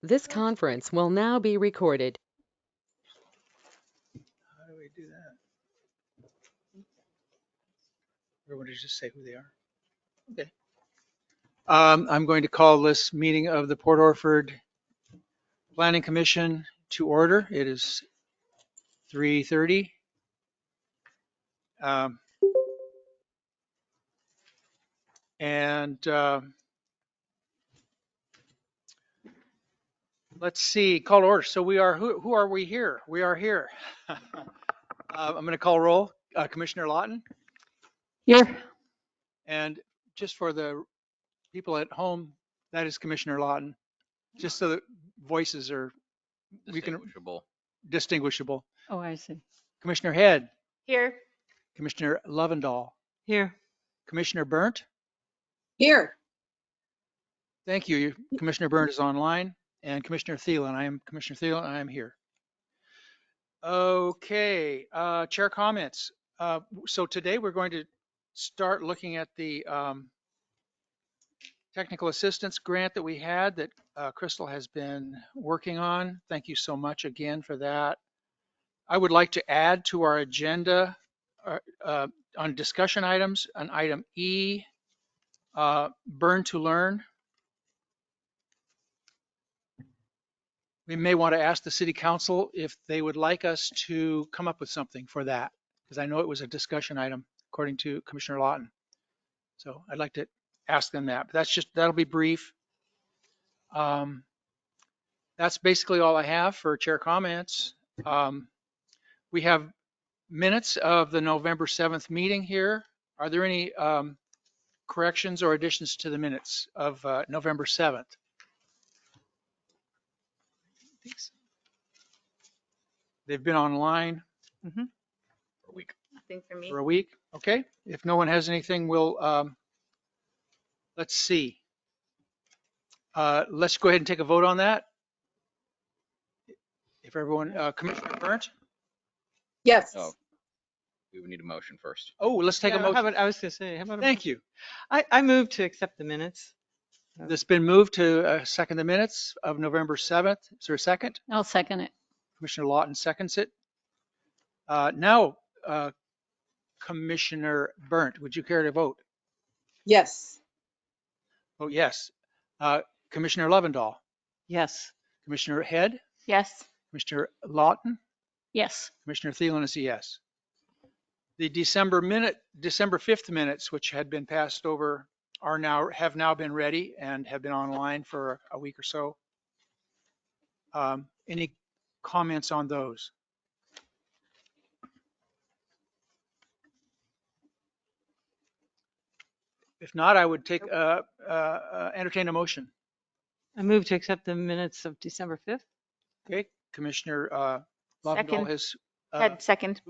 This conference will now be recorded. How do we do that? Everyone just say who they are. Okay. I'm going to call this meeting of the Port Orford Planning Commission to order. It is 3:30. And let's see, call to order. So we are, who are we here? We are here. I'm going to call roll. Commissioner Lawton. Here. And just for the people at home, that is Commissioner Lawton. Just so the voices are distinguishable. Oh, I see. Commissioner Head. Here. Commissioner Lovendall. Here. Commissioner Burnt. Here. Thank you. Commissioner Burnt is online. And Commissioner Thielen. I am Commissioner Thielen. I am here. Okay. Chair comments. So today we're going to start looking at the technical assistance grant that we had that Crystal has been working on. Thank you so much again for that. I would like to add to our agenda on discussion items, an item E, burn to learn. We may want to ask the city council if they would like us to come up with something for that, because I know it was a discussion item according to Commissioner Lawton. So I'd like to ask them that, but that'll be brief. That's basically all I have for chair comments. We have minutes of the November 7th meeting here. Are there any corrections or additions to the minutes of November 7th? They've been online Mm-hmm. For a week. Nothing for me. for a week. Okay. If no one has anything, we'll, let's see. Let's go ahead and take a vote on that. If everyone, Commissioner Burnt? Yes. Oh, we would need a motion first. Oh, let's take a How motion. about, I was going to say, how about, Thank you. I move to accept the minutes. It's been moved to second the minutes of November 7th. Is there a second? I'll second it. Commissioner Lawton seconds it. Now, Commissioner Burnt, would you care to vote? Yes. Oh, yes. Commissioner Lovendall, Yes. Commissioner Head, Yes. Commissioner Lawton, Yes. Commissioner Thielen is a yes. The December 5th minutes, which had been passed over, have now been ready and have been online for a week or so. Any comments on those? If not, I would entertain a motion. I move to accept the minutes of December 5th. Okay, Commissioner Lovendall Second. has, Head second.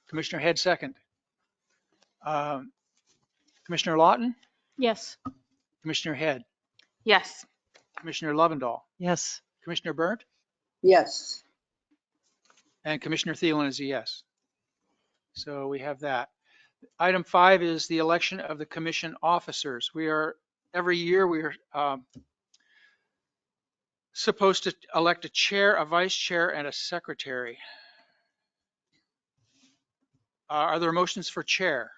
Commissioner Head second. Commissioner Lawton, Yes. Commissioner Head, Yes. Commissioner Lovendall, Yes. Commissioner Burnt, Yes. and Commissioner Thielen is a yes. So we have that. Item 5 is the election of the commission officers. Every year we are supposed to elect a chair, a vice chair, and a secretary. Are there motions for chair?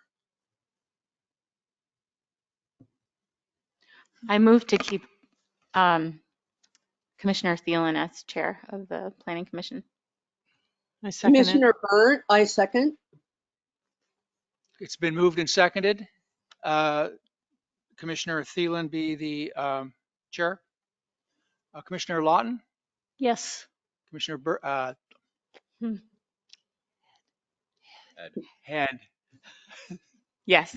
I move to keep Commissioner Thielen as chair of the Planning Commission. I second it. Commissioner Burnt, I second. It's been moved and seconded. Commissioner Thielen be the chair. Commissioner Lawton, Yes. Commissioner Ed. Head, Yes.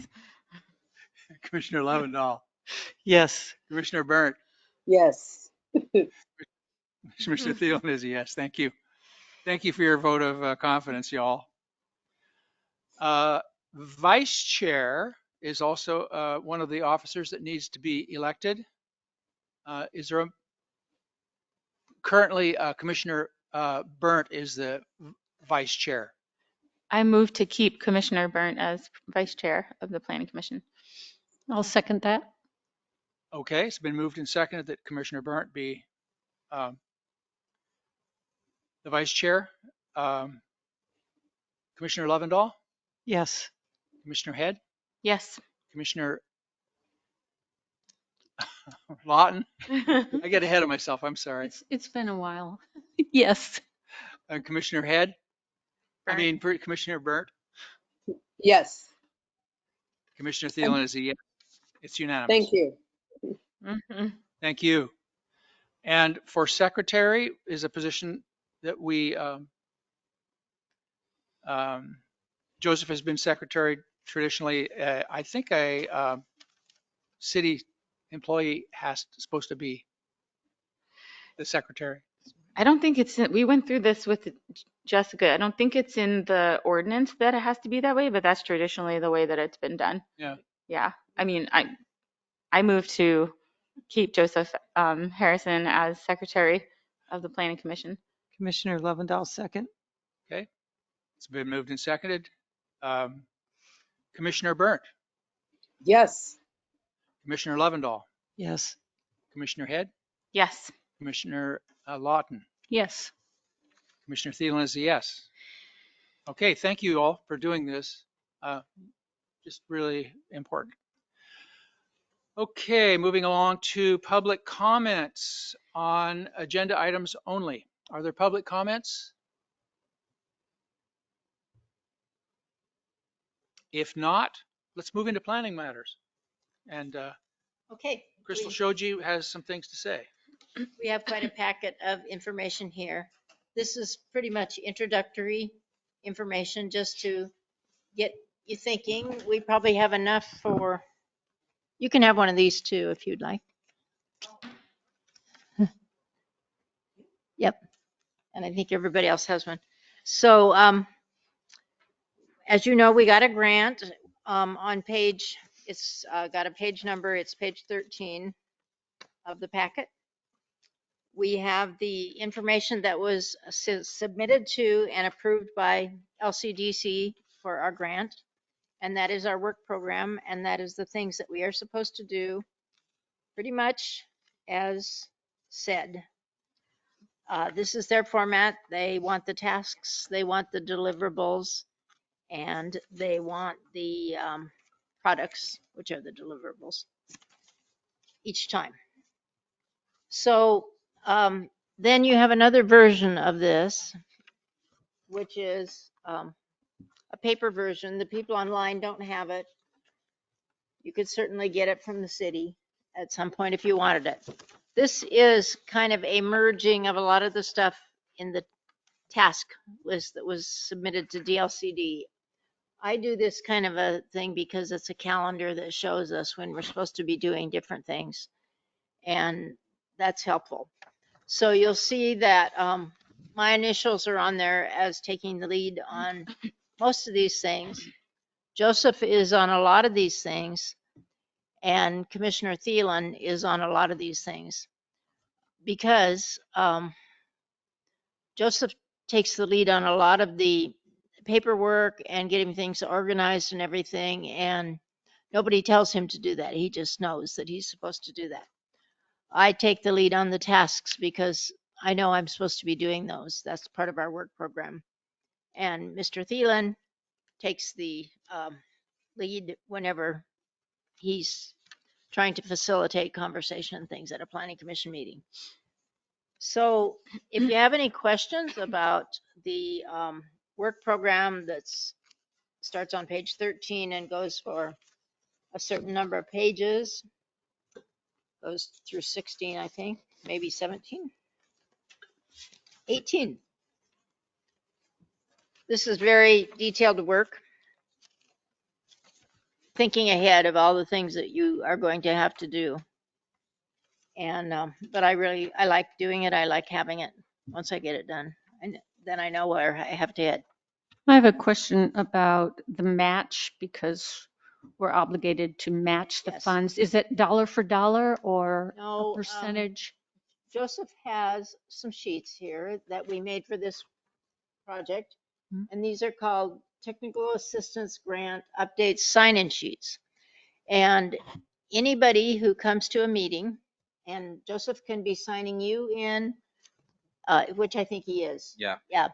Commissioner Lovendall, Yes. Commissioner Burnt, Yes. Commissioner Thielen is a yes. Thank you. Thank you for your vote of confidence, y'all. Vice chair is also one of the officers that needs to be elected. Is there currently Commissioner Burnt is the vice chair. I move to keep Commissioner Burnt as vice chair of the Planning Commission. I'll second that. Okay, it's been moved and seconded that Commissioner Burnt be The vice chair, Commissioner Lovendall, Yes. Commissioner Head, Yes. Commissioner Lawton. I get ahead of myself. I'm sorry. It's been a while. Yes. Commissioner Head, Burnt. Commissioner Burnt, Yes. Commissioner Thielen is a yes. It's unanimous. Thank you. Mhm. Thank you. And for secretary is a position that Joseph has been secretary traditionally. I think a city employee supposed to be the secretary. I don't think we went through this with Jessica. I don't think it's in the ordinance that it has to be that way, but that's traditionally the way that it's been done. Yeah. Yeah. I mean, I moved to keep Joseph Harrison as secretary of the planning commission. Commissioner Lovendall, second. Okay. It's been moved and seconded. Commissioner Burnt, Yes. Commissioner Lovendall, Yes. Commissioner Head, Yes. Commissioner Lawton, Yes. Commissioner Thielen is a yes. Okay, thank you all for doing this. Just really important. Okay, moving along to public comments on agenda items only. Are there public comments? If not, let's move into planning matters. And Okay, Crystal Shoji has some things to say. we have quite a packet of information here. This is pretty much introductory information just to get you thinking. We probably have enough for, you can have one of these too if you'd like. Yep. And I think everybody else has one. So, as you know, we got a grant on page, it's got a page number, it's page 13 of the packet. We have the information that was submitted to and approved by LCDC for our grant. And that is our work program. And that is the things that we are supposed to do pretty much as said. This is their format. They want the tasks, they want the deliverables, and they want the products, which are the deliverables each time. So then you have another version of this, which is a paper version. The people online don't have it. You could certainly get it from the city at some point if you wanted it. This is kind of a merging of a lot of the stuff in the task list that was submitted to DLCD. I do this kind of a thing because it's a calendar that shows us when we're supposed to be doing different things. And that's helpful. So you'll see that my initials are on there as taking the lead on most of these things. Joseph is on a lot of these things, and Commissioner Thielen is on a lot of these things because Joseph takes the lead on a lot of the paperwork and getting things organized and everything, and nobody tells him to do that. He just knows that he's supposed to do that. I take the lead on the tasks because I know I'm supposed to be doing those. That's part of our work program. And Mr. Thielen takes the lead whenever he's trying to facilitate conversation and things at a planning commission meeting. So if you have any questions about the work program that starts on page 13 and goes for a certain number of pages, goes through 16, I think, maybe 17, 18. This is very detailed work, thinking ahead of all the things that you are going to have to do. And, but I like doing it. I like having it once I get it done. And then I know where I have to head. I have a question about the match because we're obligated to match the Yes. funds. Is it dollar for dollar or No, a percentage? Joseph has some sheets here that we made for this project. Hmm. And these are called Technical Assistance Grant Updates Sign-in Sheets. And anybody who comes to a meeting, and Joseph can be signing you in which I think he is. Yeah. Yeah.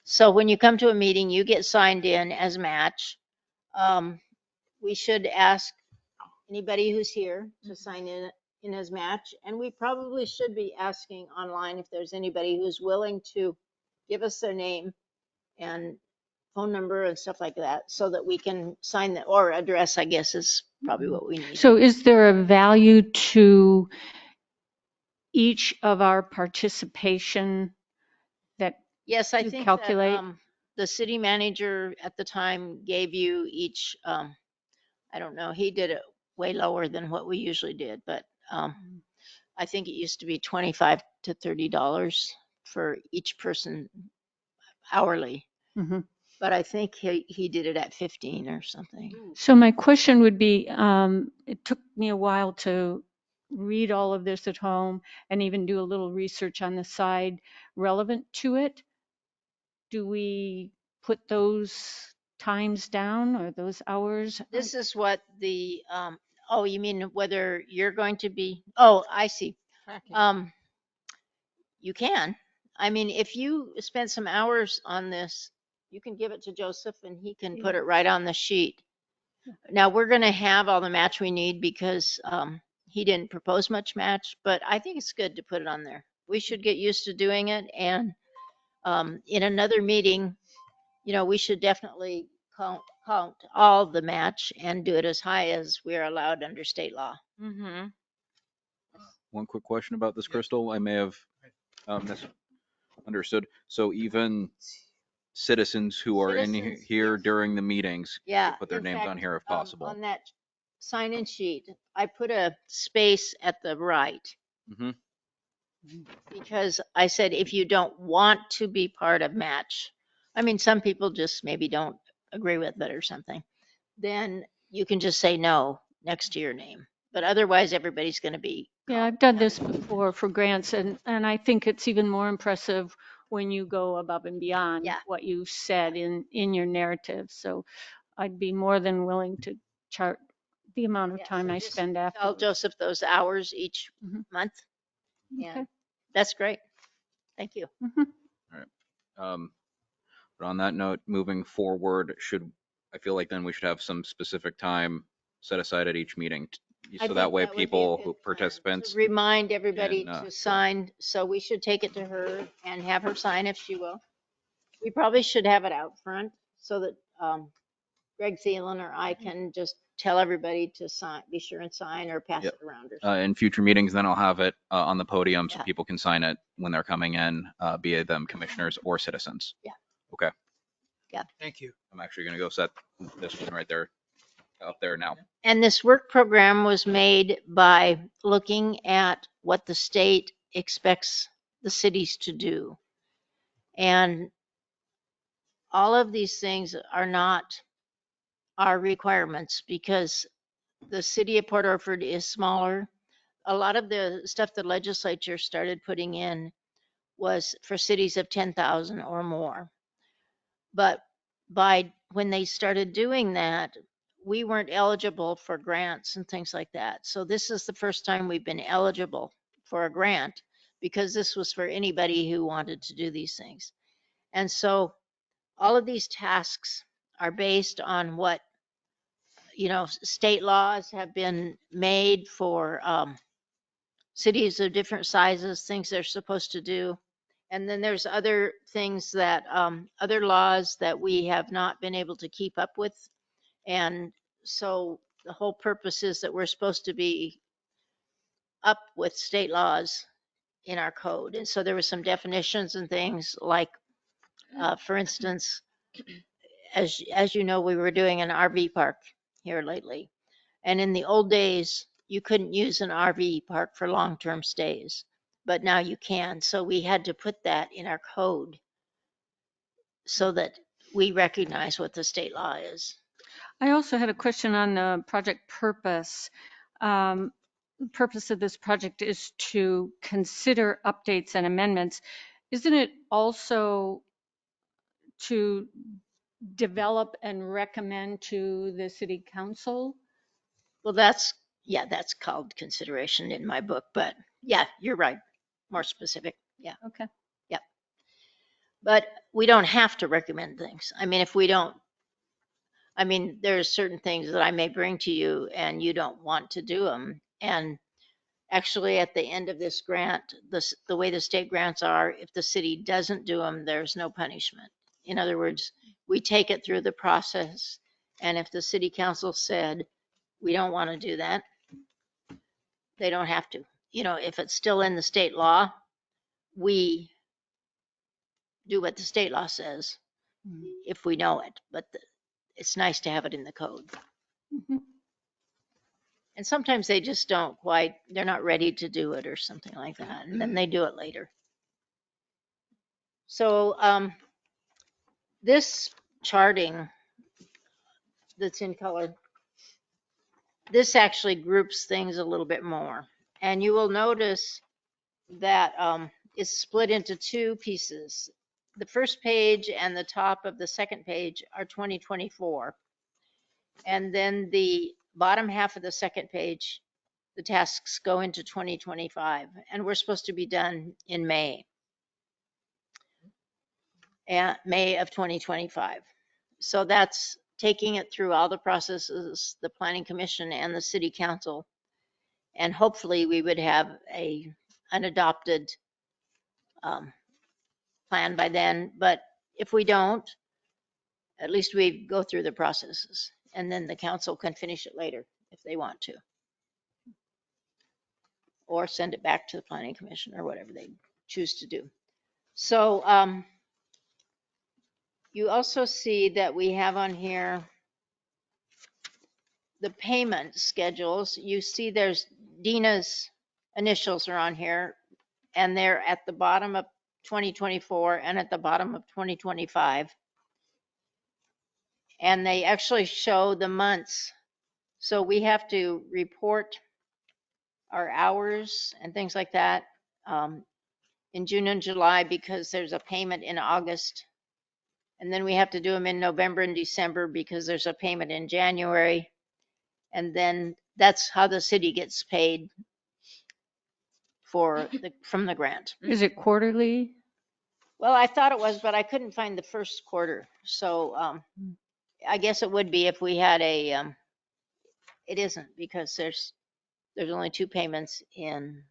So when you come to a meeting, you get signed in as match. We should ask anybody who's here to sign in as match. And we probably should be asking online if there's anybody who's willing to give us their name and phone number and stuff like that so that we can sign the, or address, I guess, is probably what we need. So is there a value to each of our participation that Yes, I you think calculate? that the city manager at the time gave you each, I don't know, he did it way lower than what we usually did, but I think it used to be $25 to $30 for each person hourly. Mhm. But I think he did it at 15 or something. So my question would be, it took me a while to read all of this at home and even do a little research on the side relevant to it. Do we put those times down or those hours? This is what the, oh, you mean whether you're going to be, oh, I see. You can. I mean, if you spend some hours on this, you can give it to Joseph and he can put it right on the sheet. Now, we're going to have all the match we need because he didn't propose much match, but I think it's good to put it on there. We should get used to doing it. And in another meeting, you know, we should definitely count all the match and do it as high as we are allowed under state law. Mm-hmm. One quick question about this, Crystal. I may have misunderstood. So even citizens who are in Citizens, here yes. during the meetings, Yeah. put their in names fact, on here if possible. On that sign-in sheet, I put a space at the right. Mhm. Because I said, if you don't want to be part of match, I mean, some people just maybe don't agree with it or something, then you can just say no next to your name. But otherwise, everybody's going to be. Yeah, I've done this before for grants, and I think it's even more impressive when you go above and beyond Yeah. what you said in your narrative. So I'd be more than willing to chart the amount of Yeah, time so I just spend Tell after. Joseph those hours each Mhm. month. Okay. And that's great. Thank you. Mhm. But on that note, moving forward, I feel like then we should have some specific time set aside at each meeting. I So that think way would be a people good who plan, participants, to remind everybody can, to sign, so we should take it to her and have her sign if she will. We probably should have it out front so that Greg Thielen or I can just tell everybody to sign, be sure and sign or pass Yep. it around or something. in future meetings, then I'll have it on the podium so Yeah. people can sign it when they're coming in, be it them commissioners or citizens. Yeah. Okay. Thank you. I'm actually going to go set this one right there, up there now. And this work program was made by looking at what the state expects the cities to do. And all of these things are not our requirements because the city of Port Orford is smaller. A lot of the stuff the legislature started putting in was for cities of 10,000 or more. But when they started doing that, we weren't eligible for grants and things like that. So this is the first time we've been eligible for a grant because this was for anybody who wanted to do these things. And so all of these tasks are based on what, you know, state laws have been made for cities of different sizes, things they're supposed to do. And then there's other things that, other laws that we have not been able to keep up with. And so the whole purpose is that we're supposed to be up with state laws in our code. And so there were some definitions and things like, for instance, as you know, we were doing an RV park here lately. And in the old days, you couldn't use an RV park for long-term stays, but now you can. So we had to put that in our code so that we recognize what the state law is. I also had a question on the project purpose. The purpose of this project is to consider updates and amendments. Isn't it also to develop and recommend to the city council? Well, that's called consideration in my book, but yeah, you're right. More specific. Yeah. Okay. Yep. But we don't have to recommend things. I mean, if we don't, I mean, there's certain things that I may bring to you and you don't want to do them. And actually, at the end of this grant, the way the state grants are, if the city doesn't do them, there's no punishment. In other words, we take it through the process. And if the city council said, we don't want to do that, they don't have to. You know, if it's still in the state law, we do what the state law says if we know it. But it's nice to have it in the code. Mhm. And sometimes they just don't quite, they're not ready to do it or something like that. And then they do it later. So this charting that's in color, this actually groups things a little bit more. And you will notice that it's split into two pieces. The first page and the top of the second page are 2024. And then the bottom half of the second page, the tasks go into 2025. And we're supposed to be done in May of 2025. So that's taking it through all the processes, the Planning Commission and the City Council. And hopefully we would have an adopted plan by then. But if we don't, at least we go through the processes. And then the council can finish it later if they want to. Or send it back to the Planning Commission or whatever they choose to do. So you also see that we have on here the payment schedules. You see there's Dina's initials are on here, and they're at the bottom of 2024 and at the bottom of 2025. And they actually show the months. So we have to report our hours and things like that in June and July because there's a payment in August. And then we have to do them in November and December because there's a payment in January. And then that's how the city gets paid from the grant. Is it quarterly? Well, I thought it was, but I couldn't find the first quarter. So I guess it would be if we had it isn't because there's only two payments in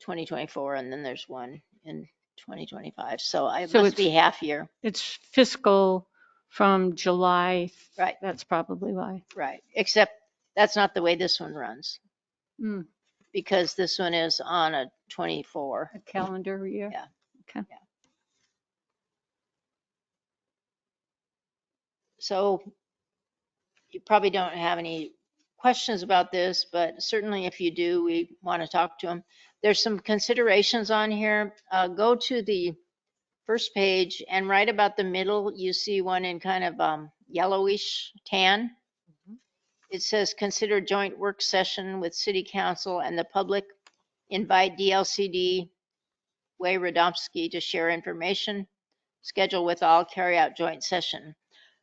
2024 and then there's one in 2025. So it So must be half year. It's fiscal from July. Right. That's probably why. Right. Except that's not the way this one runs Mm, because this one is on a 24. a calendar year. Yeah. Okay. So you probably don't have any questions about this, but certainly if you do, we want to talk to them. There's some considerations on here. Go to the first page and right about the middle, you see one in kind of yellowish tan. It says consider joint work session with City Council and the public. Invite DLCD, Way Radomski to share information. Schedule with all, carry out joint session.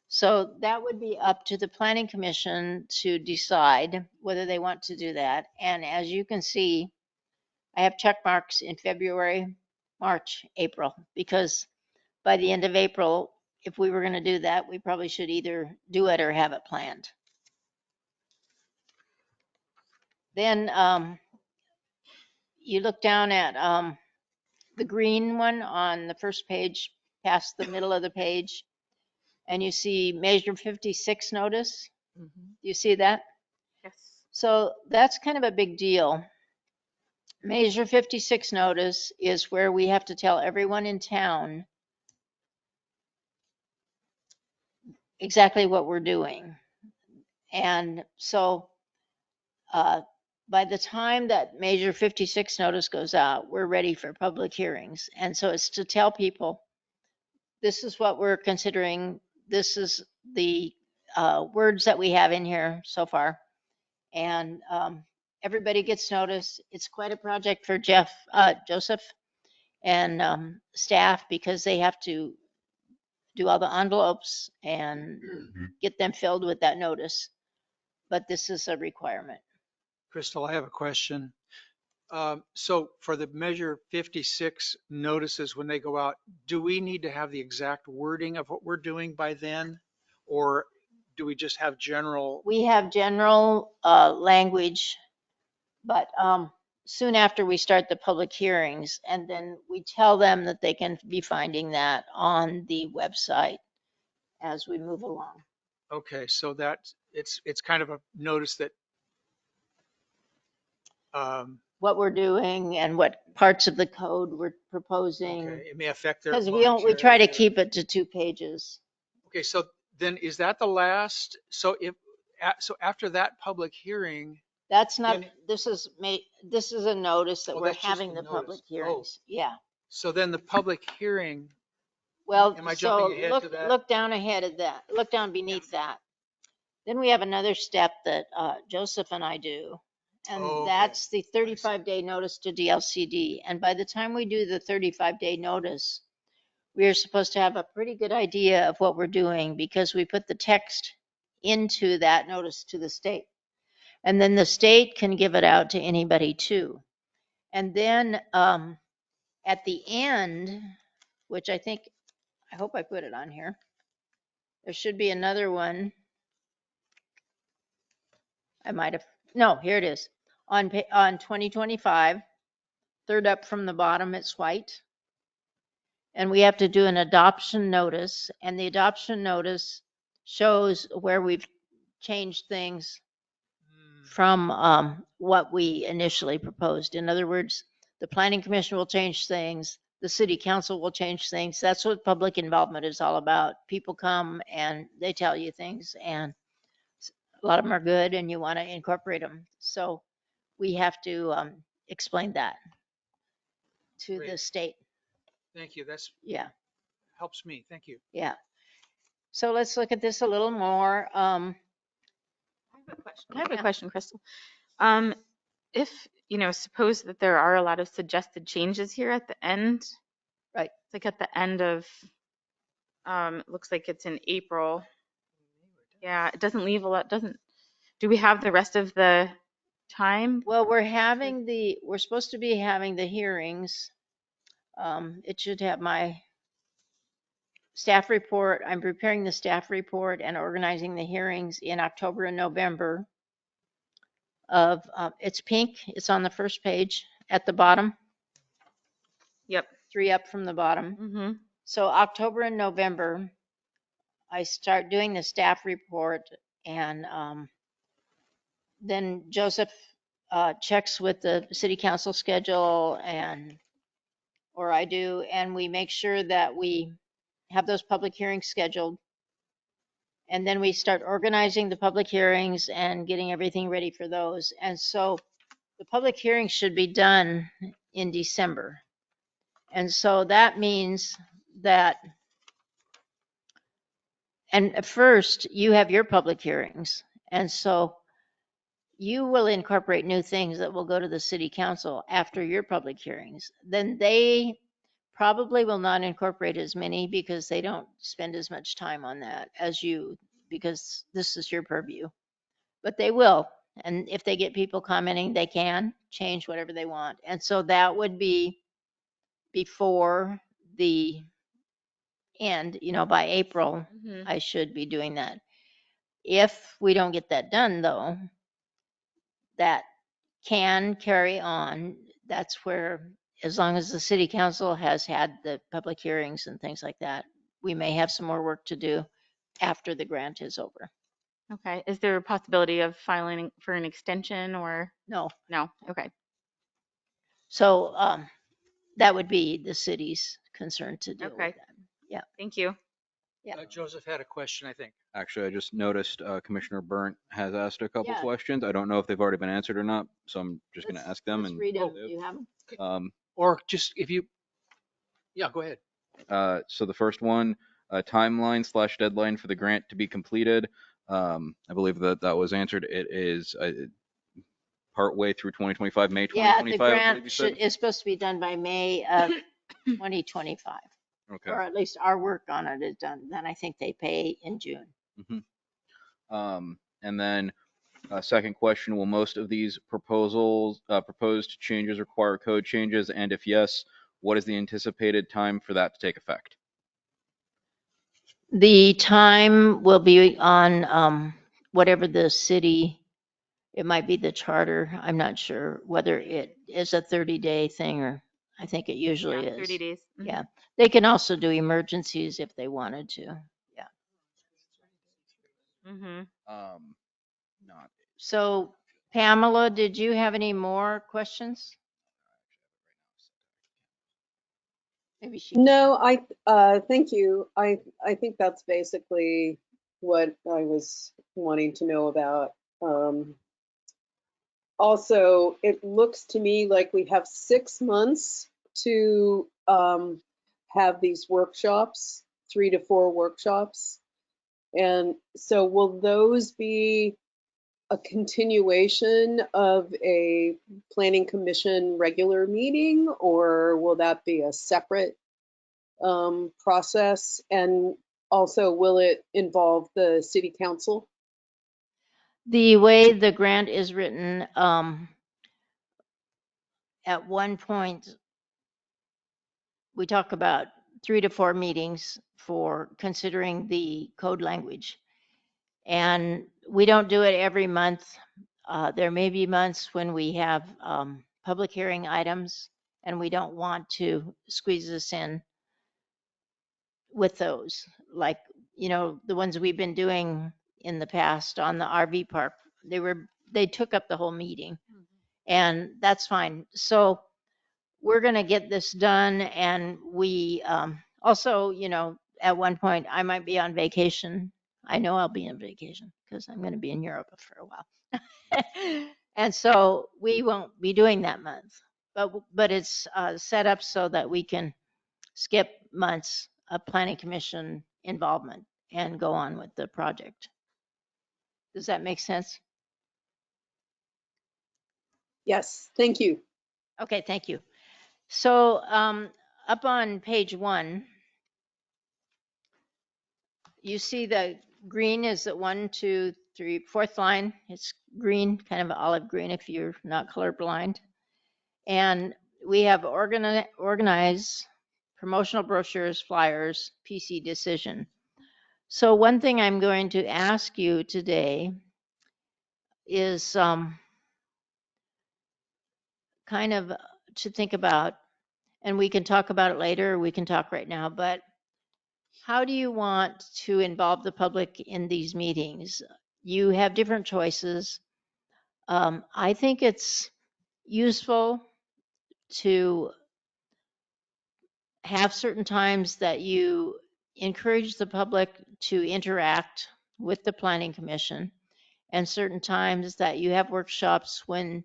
So that would be up to the Planning Commission to decide whether they want to do that. And as you can see, I have check marks in February, March, April, because by the end of April, if we were going to do that, we probably should either do it or have it planned. Then you look down at the green one on the first page, past the middle of the page, and you see Measure 56 notice. Do you see that? Yes. So that's kind of a big deal. Measure 56 notice is where we have to tell everyone in town exactly what we're doing. And so by the time that Measure 56 notice goes out, we're ready for public hearings. And so it's to tell people, this is what we're considering. This is the words that we have in here so far. And everybody gets notice. It's quite a project for Joseph and staff because they have to do all the envelopes and get them filled with that notice. But this is a requirement. Crystal, I have a question. So for the Measure 56 notices, when they go out, do we need to have the exact wording of what we're doing by then? Or do we just have general? We have general language, but soon after we start the public hearings, and then we tell them that they can be finding that on the website as we move along. Okay, so that it's kind of a notice that, What we're doing and what parts of the code we're proposing. okay, it may affect their. Because we try to keep it to 2 pages. Okay, so then is that the last? So so after that public hearing, That's not, Then- this is a notice that Oh, we're that's just having a the notice. public Oh. hearings. Yeah. so then the public hearing, Well, Am I so jumping ahead to look, that? look down ahead of that, look down beneath that. Then we have another step that Joseph and I do. And Oh, okay. that's the 35-day notice to DLCD. And by the time we do the 35-day notice, we are supposed to have a pretty good idea of what we're doing because we put the text into that notice to the state. And then the state can give it out to anybody too. And then at the end, which I hope I put it on here. There should be another one. I might have, no, here it is. On 2025, third up from the bottom, it's white. And we have to do an adoption notice, and the adoption notice shows where we've changed things from what we initially proposed. In other words, the planning commission will change things, the city council will change things. That's what public involvement is all about. People come and they tell you things, and a lot of them are good and you want to incorporate them. So we have to explain that to the Great. state. thank you, that's Yeah, helps me, thank you. yeah. So let's look at this a little more. I have a Yeah. question, Crystal. If, suppose that there are a lot of suggested changes here at the end. Right. It's like at the end of, it looks like it's in April. Yeah, it doesn't leave a lot, do we have the rest of the time? Well, we're supposed to be having the hearings. It should have my staff report. I'm preparing the staff report and organizing the hearings in October and November it's pink. It's on the first page at the bottom, Yep. 3 up from the bottom. Mm-hmm. So October and November, I start doing the staff report, and then Joseph checks with the city council schedule, or I do, and we make sure that we have those public hearings scheduled. And then we start organizing the public hearings and getting everything ready for those. And so the public hearings should be done in December. And so that means that, and at first you have your public hearings. And so you will incorporate new things that will go to the city council after your public hearings. Then they probably will not incorporate as many because they don't spend as much time on that as you, because this is your purview. But they will. And if they get people commenting, they can change whatever they want. And so that would be before the end, by April, Mm-hmm. I should be doing that. If we don't get that done though, that can carry on. That's where, as long as the city council has had the public hearings and things like that, we may have some more work to do after the grant is over. Okay. Is there a possibility of filing for an extension or No. no? Okay. So that would be the city's concern to deal with Okay. that. Yeah. Thank you. Yeah. Joseph had a question, I think. Actually, I just noticed Commissioner Burnt has asked a couple Yeah. questions. I don't know if they've already been answered or not, so I'm just going to ask them. Let's And read them. Do you have them? Or just if you, yeah, go ahead. So the first one, timeline/deadline for the grant to be completed. I believe that was answered. It is partway through 2025, May Yeah, 2025. the I believe grant you said. is supposed to be done by May of 2025, Okay. or at least our work on it is done. Then I think they pay in June. And then Second question, will most of these proposed changes require code changes? And if yes, what is the anticipated time for that to take effect? The time will be on whatever the city, it might be the charter. I'm not sure whether it is a 30-day thing or I think it usually Yeah, 30 is. days. Mhm. Yeah. They can also do emergencies if they wanted to. Yeah. Mhm. Not So Pamela, did you have any more questions? Maybe she. No, thank you. I think that's basically what I was wanting to know about. Also, it looks to me like we have 6 months to have these workshops, 3 to 4 workshops. And so will those be a continuation of a planning commission regular meeting, or will that be a separate process? And also, will it involve the city council? The way the grant is written, at one point, we talk about 3 to 4 meetings for considering the code language. And we don't do it every month. There may be months when we have public hearing items and we don't want to squeeze this in with those. Like, the ones we've been doing in the past on the RV park, they took up the whole meeting and that's fine. So we're going to get this done. And we also, at one point I might be on vacation. I know I'll be on vacation because I'm going to be in Europe for a while. And so we won't be doing that month, but it's set up so that we can skip months of planning commission involvement and go on with the project. Does that make sense? Yes, thank you. Okay, thank you. So up on page 1, you see the green is the 1, 2, 3, 4th line. It's green, kind of olive green if you're not colorblind. And we have organize promotional brochures, flyers, PC decision. So one thing I'm going to ask you today is kind of to think about, and we can talk about it later, or we can talk right now, but how do you want to involve the public in these meetings? You have different choices. I think it's useful to have certain times that you encourage the public to interact with the planning commission and certain times that you have workshops when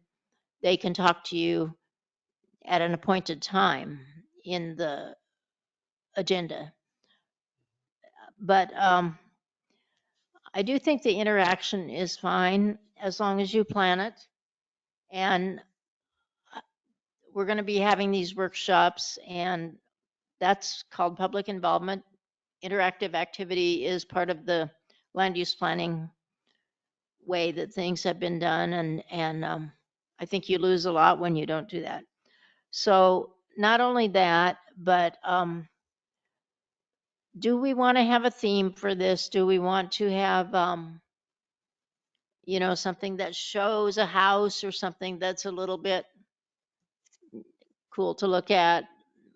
they can talk to you at an appointed time in the agenda. But I do think the interaction is fine as long as you plan it. And we're going to be having these workshops, and that's called public involvement. Interactive activity is part of the land use planning way that things have been done. And I think you lose a lot when you don't do that. So not only that, but do we want to have a theme for this? Do we want to have, something that shows a house or something that's a little bit cool to look at,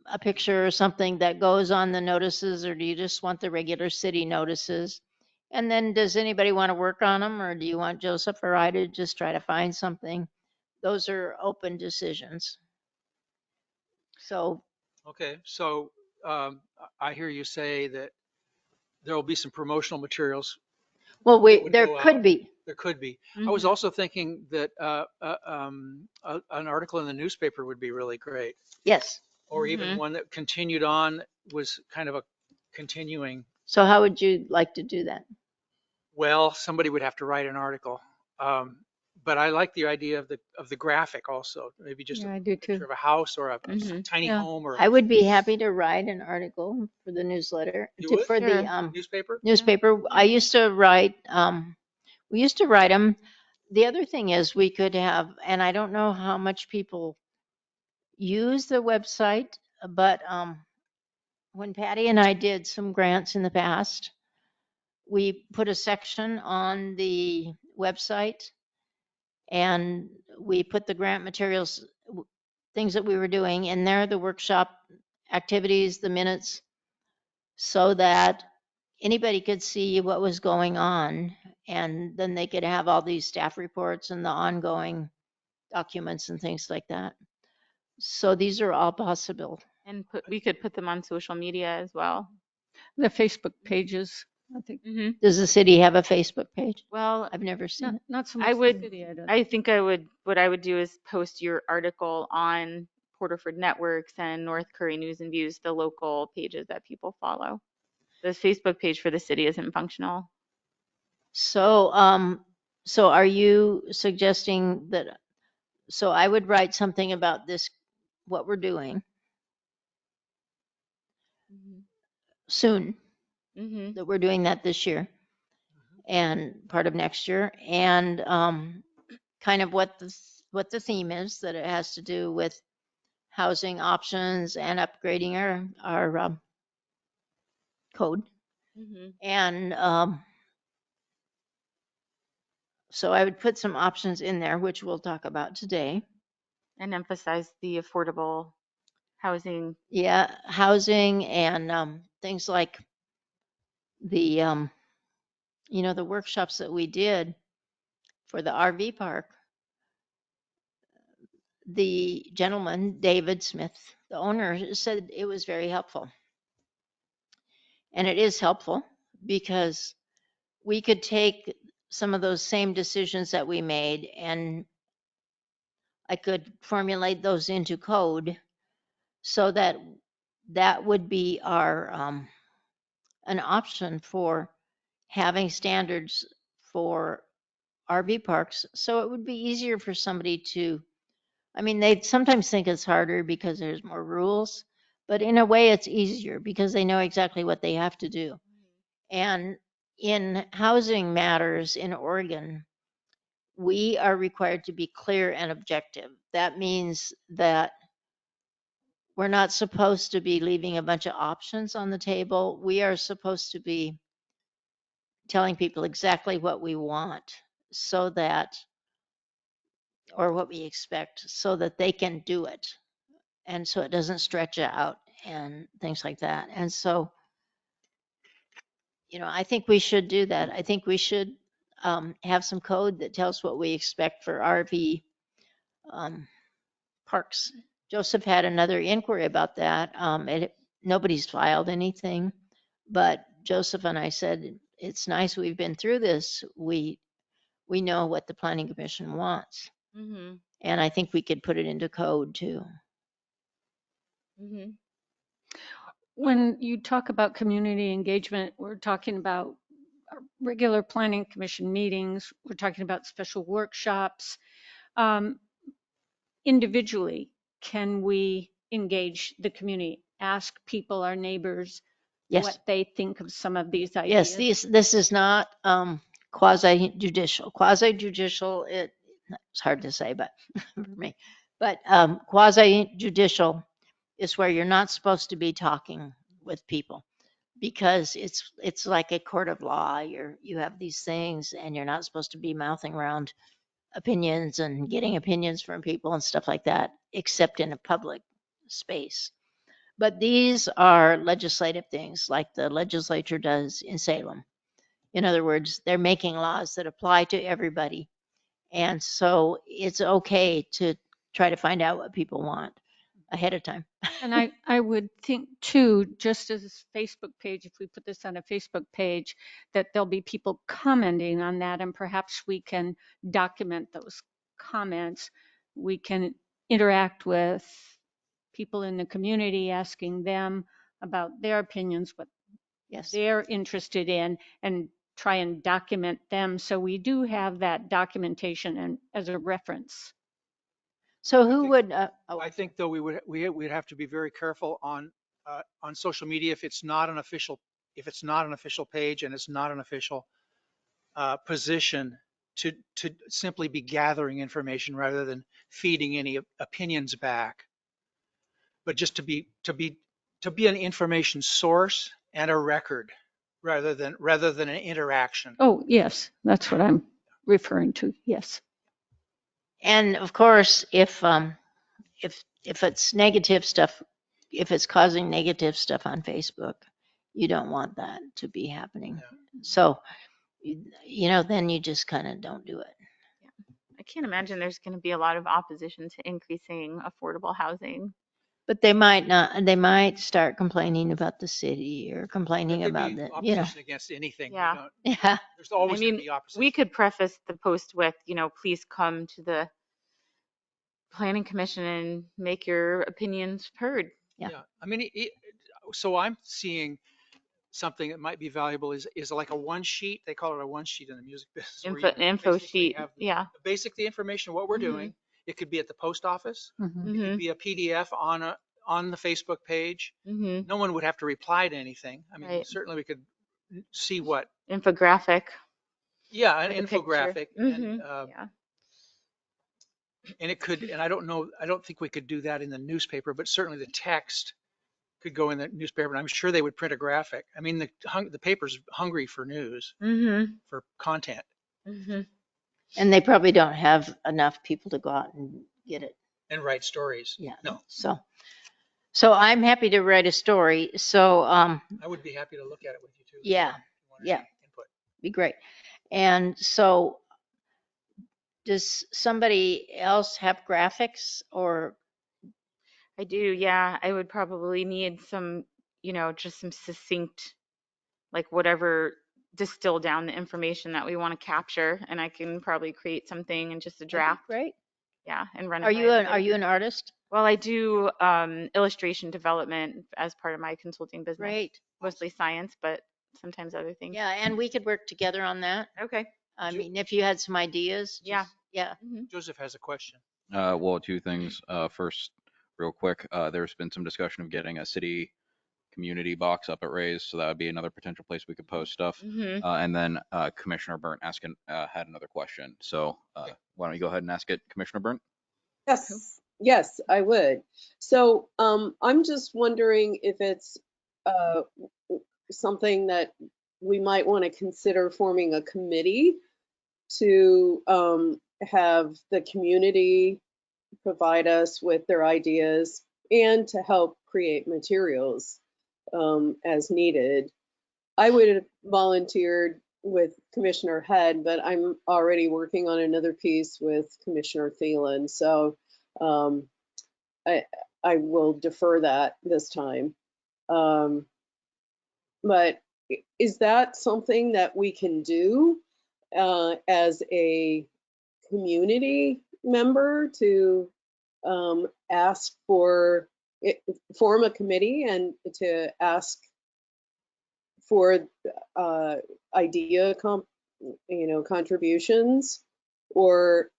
a picture or something that goes on the notices, or do you just want the regular city notices? And then does anybody want to work on them, or do you want Joseph or I to just try to find something? Those are open decisions. So, Okay, so I hear you say that there will be some promotional materials. well, that would there go could out. be, There could be. I was also thinking that an article in the newspaper would be really great, yes. or even one that continued on, was kind of a continuing. So how would you like to do that? Well, somebody would have to write an article. But I like the idea of the graphic also, maybe just Yeah, a I do picture too. of a house or a tiny Yeah. home or I would be happy to write an article for the newsletter, you would? for the Sure. Newspaper. newspaper. I used to write, we used to write them. the other thing is we could have, and I don't know how much people use the website, but when Patty and I did some grants in the past, we put a section on the website and we put the grant materials, things that we were doing in there, the workshop activities, the minutes, so that anybody could see what was going on. And then they could have all these staff reports and the ongoing documents and things like that. So these are all possible. And we could put them on social media as well. The Facebook pages, I think, Hmm. Does the city have a Facebook page? Well, I've never seen it. not so I much the would- city, I don't. I think what I would do is post your article on Porterford Networks and North Curry News and Views, the local pages that people follow. The Facebook page for the city isn't functional. So, so are you suggesting that, so I would write something about this, what we're doing soon, Mm-hmm. that we're doing that this year and part of next year, and kind of what the theme is, that it has to do with housing options and upgrading our code. Mm-hmm. And so I would put some options in there, which we'll talk about today. And emphasize the affordable housing. Yeah, housing and things like the the workshops that we did for the RV park. The gentleman, David Smith, the owner, said it was very helpful. And it is helpful because we could take some of those same decisions that we made and I could formulate those into code so that that would be our an option for having standards for RV parks. So it would be easier for somebody to, I mean, they sometimes think it's harder because there's more rules, but in a way it's easier because they know exactly what they have to do. And in housing matters in Oregon, we are required to be clear and objective. That means that we're not supposed to be leaving a bunch of options on the table. We are supposed to be telling people exactly what we want so that, or what we expect, so that they can do it. And so it doesn't stretch out and things like that. And so, I think we should do that. I think we should have some code that tells what we expect for RV parks. Joseph had another inquiry about that. Nobody's filed anything, but Joseph and I said, it's nice we've been through this. We know what the planning commission wants. Mm-hmm. And I think we could put it into code too. Mm-hmm. When you talk about community engagement, we're talking about regular planning commission meetings, we're talking about special workshops. Individually, can we engage the community, ask people, our neighbors, Yes. what they think of some of these ideas? Yes, this is not quasi judicial. Quasi judicial, it's hard to say, but for me, but quasi judicial is where you're not supposed to be talking with people because it's like a court of law. You have these things and you're not supposed to be mouthing around opinions and getting opinions from people and stuff like that, except in a public space. But these are legislative things like the legislature does in Salem. In other words, they're making laws that apply to everybody. And so it's okay to try to find out what people want ahead of time. And I would think too, just as a Facebook page, if we put this on a Facebook page, that there'll be people commenting on that and perhaps we can document those comments. We can interact with people in the community, asking them about their opinions, what Yes. they're interested in, and try and document them. So we do have that documentation and as a reference. So who think- would, I think though we'd have to be very careful on social media if it's not an official page and it's not an official position to simply be gathering information rather than feeding any opinions back, but just to be an information source and a record rather than an interaction. Oh, yes, that's what I'm referring to. Yes. And of course, if it's negative stuff, if it's causing negative stuff on Facebook, you don't want that to be happening. Yeah. So, then you just kind of don't do it. I can't imagine there's going to be a lot of opposition to increasing affordable housing. But they might not, they might start complaining about the city or complaining There could about be the, opposition against anything. We Yeah. don't- Yeah. There's always I going mean, to be opposition. we could preface the post with, please come to the planning commission and make your opinions heard. Yeah. Yeah. I mean, so I'm seeing something that might be valuable is like a one sheet. They call it a one sheet in the music business. where you Info basically sheet. have Yeah. the information, what we're Mhm. doing. It could be at the post office. Mhm. It could Hmm. be a PDF on the Facebook page. Hmm. No one would have to reply to anything. I mean, Right. certainly we could see what, Infographic. an With a picture. infographic Mhm. Yeah. and it could, and I don't think we could do that in the newspaper, but certainly the text could go in the newspaper, and I'm sure they would print a graphic. I mean, the paper's hungry for news, Mm-hmm. for content. Mm-hmm. And they probably don't have enough people to go out and get it. And write stories. Yeah. No, So I'm happy to write a story. So, I would be happy to look at it with you too. Yeah, if you wanted yeah. Input. be great. And so does somebody else have graphics or? I do. Yeah. I would probably need some, just some succinct, like whatever, distill down the information that we want to capture, and I can probably create something in just a draft. Great. Yeah, and run it. Are by you everybody. an artist? Well, I do illustration development as part of my consulting business. Great. Mostly science, but sometimes other things. Yeah, and we could work together on that. Okay. I mean, if you had some ideas. Yeah. Yeah. Mhm. Joseph has a question. Well, two things. First, real quick, there's been some discussion of getting a city community box up at Ray's, so that would be another potential place we could post stuff. Mhm. And then Commissioner Burnt had another question. So why don't you go ahead and ask it, Commissioner Burnt? Yes, I would. So I'm just wondering if it's something that we might want to consider forming a committee to have the community provide us with their ideas and to help create materials as needed. I would have volunteered with Commissioner Head, but I'm already working on another piece with Commissioner Thielen. So I will defer that this time. But is that something that we can do as a community member to ask for it, form a committee and to ask for idea contributions, or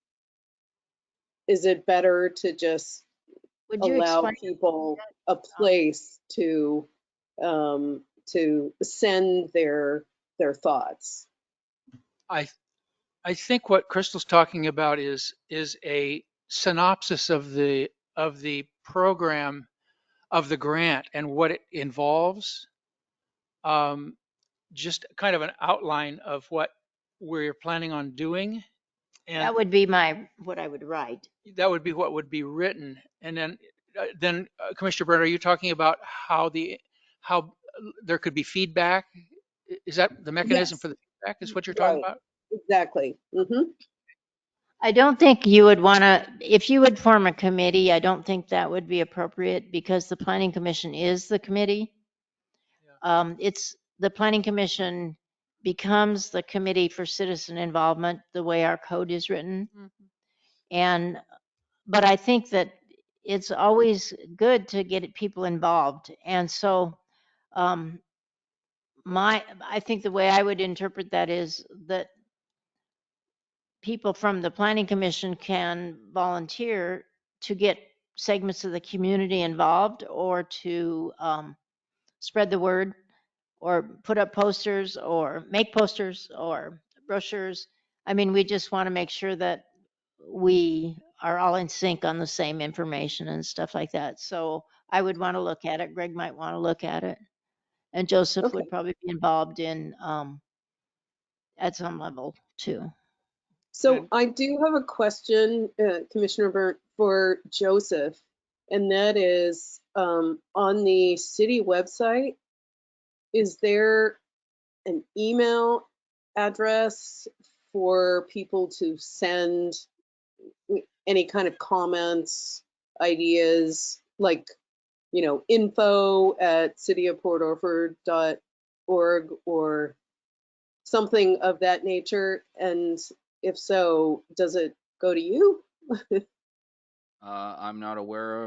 is it better to just Would you allow explain? people a place to send their thoughts? I think what Crystal's talking about is a synopsis of the program, of the grant and what it involves. Just kind of an outline of what we're planning on doing. And That would be what I would write. that would be what would be written. And then Commissioner Burnt, are you talking about how there could be feedback? Is that the mechanism Yes. for the feedback is what you're talking Right. about? Exactly. I don't think you would want to, if you would form a committee, I don't think that would be appropriate because the planning commission is the committee. It's the planning commission becomes the committee for citizen involvement, the way our code is written. But I think that it's always good to get people involved. And so I think the way I would interpret that is that people from the planning commission can volunteer to get segments of the community involved or to spread the word or put up posters or make posters or brochures. I mean, we just want to make sure that we are all in sync on the same information and stuff like that. So I would want to look at it. Greg might want to look at it. And Joseph Okay. would probably be involved in, at some level too. So And- I do have a question, Commissioner Burt, for Joseph, and that is on the city website, is there an email address for people to send any kind of comments, ideas, like, info@cityofportorford.org or something of that nature? And if so, does it go to you? I'm not aware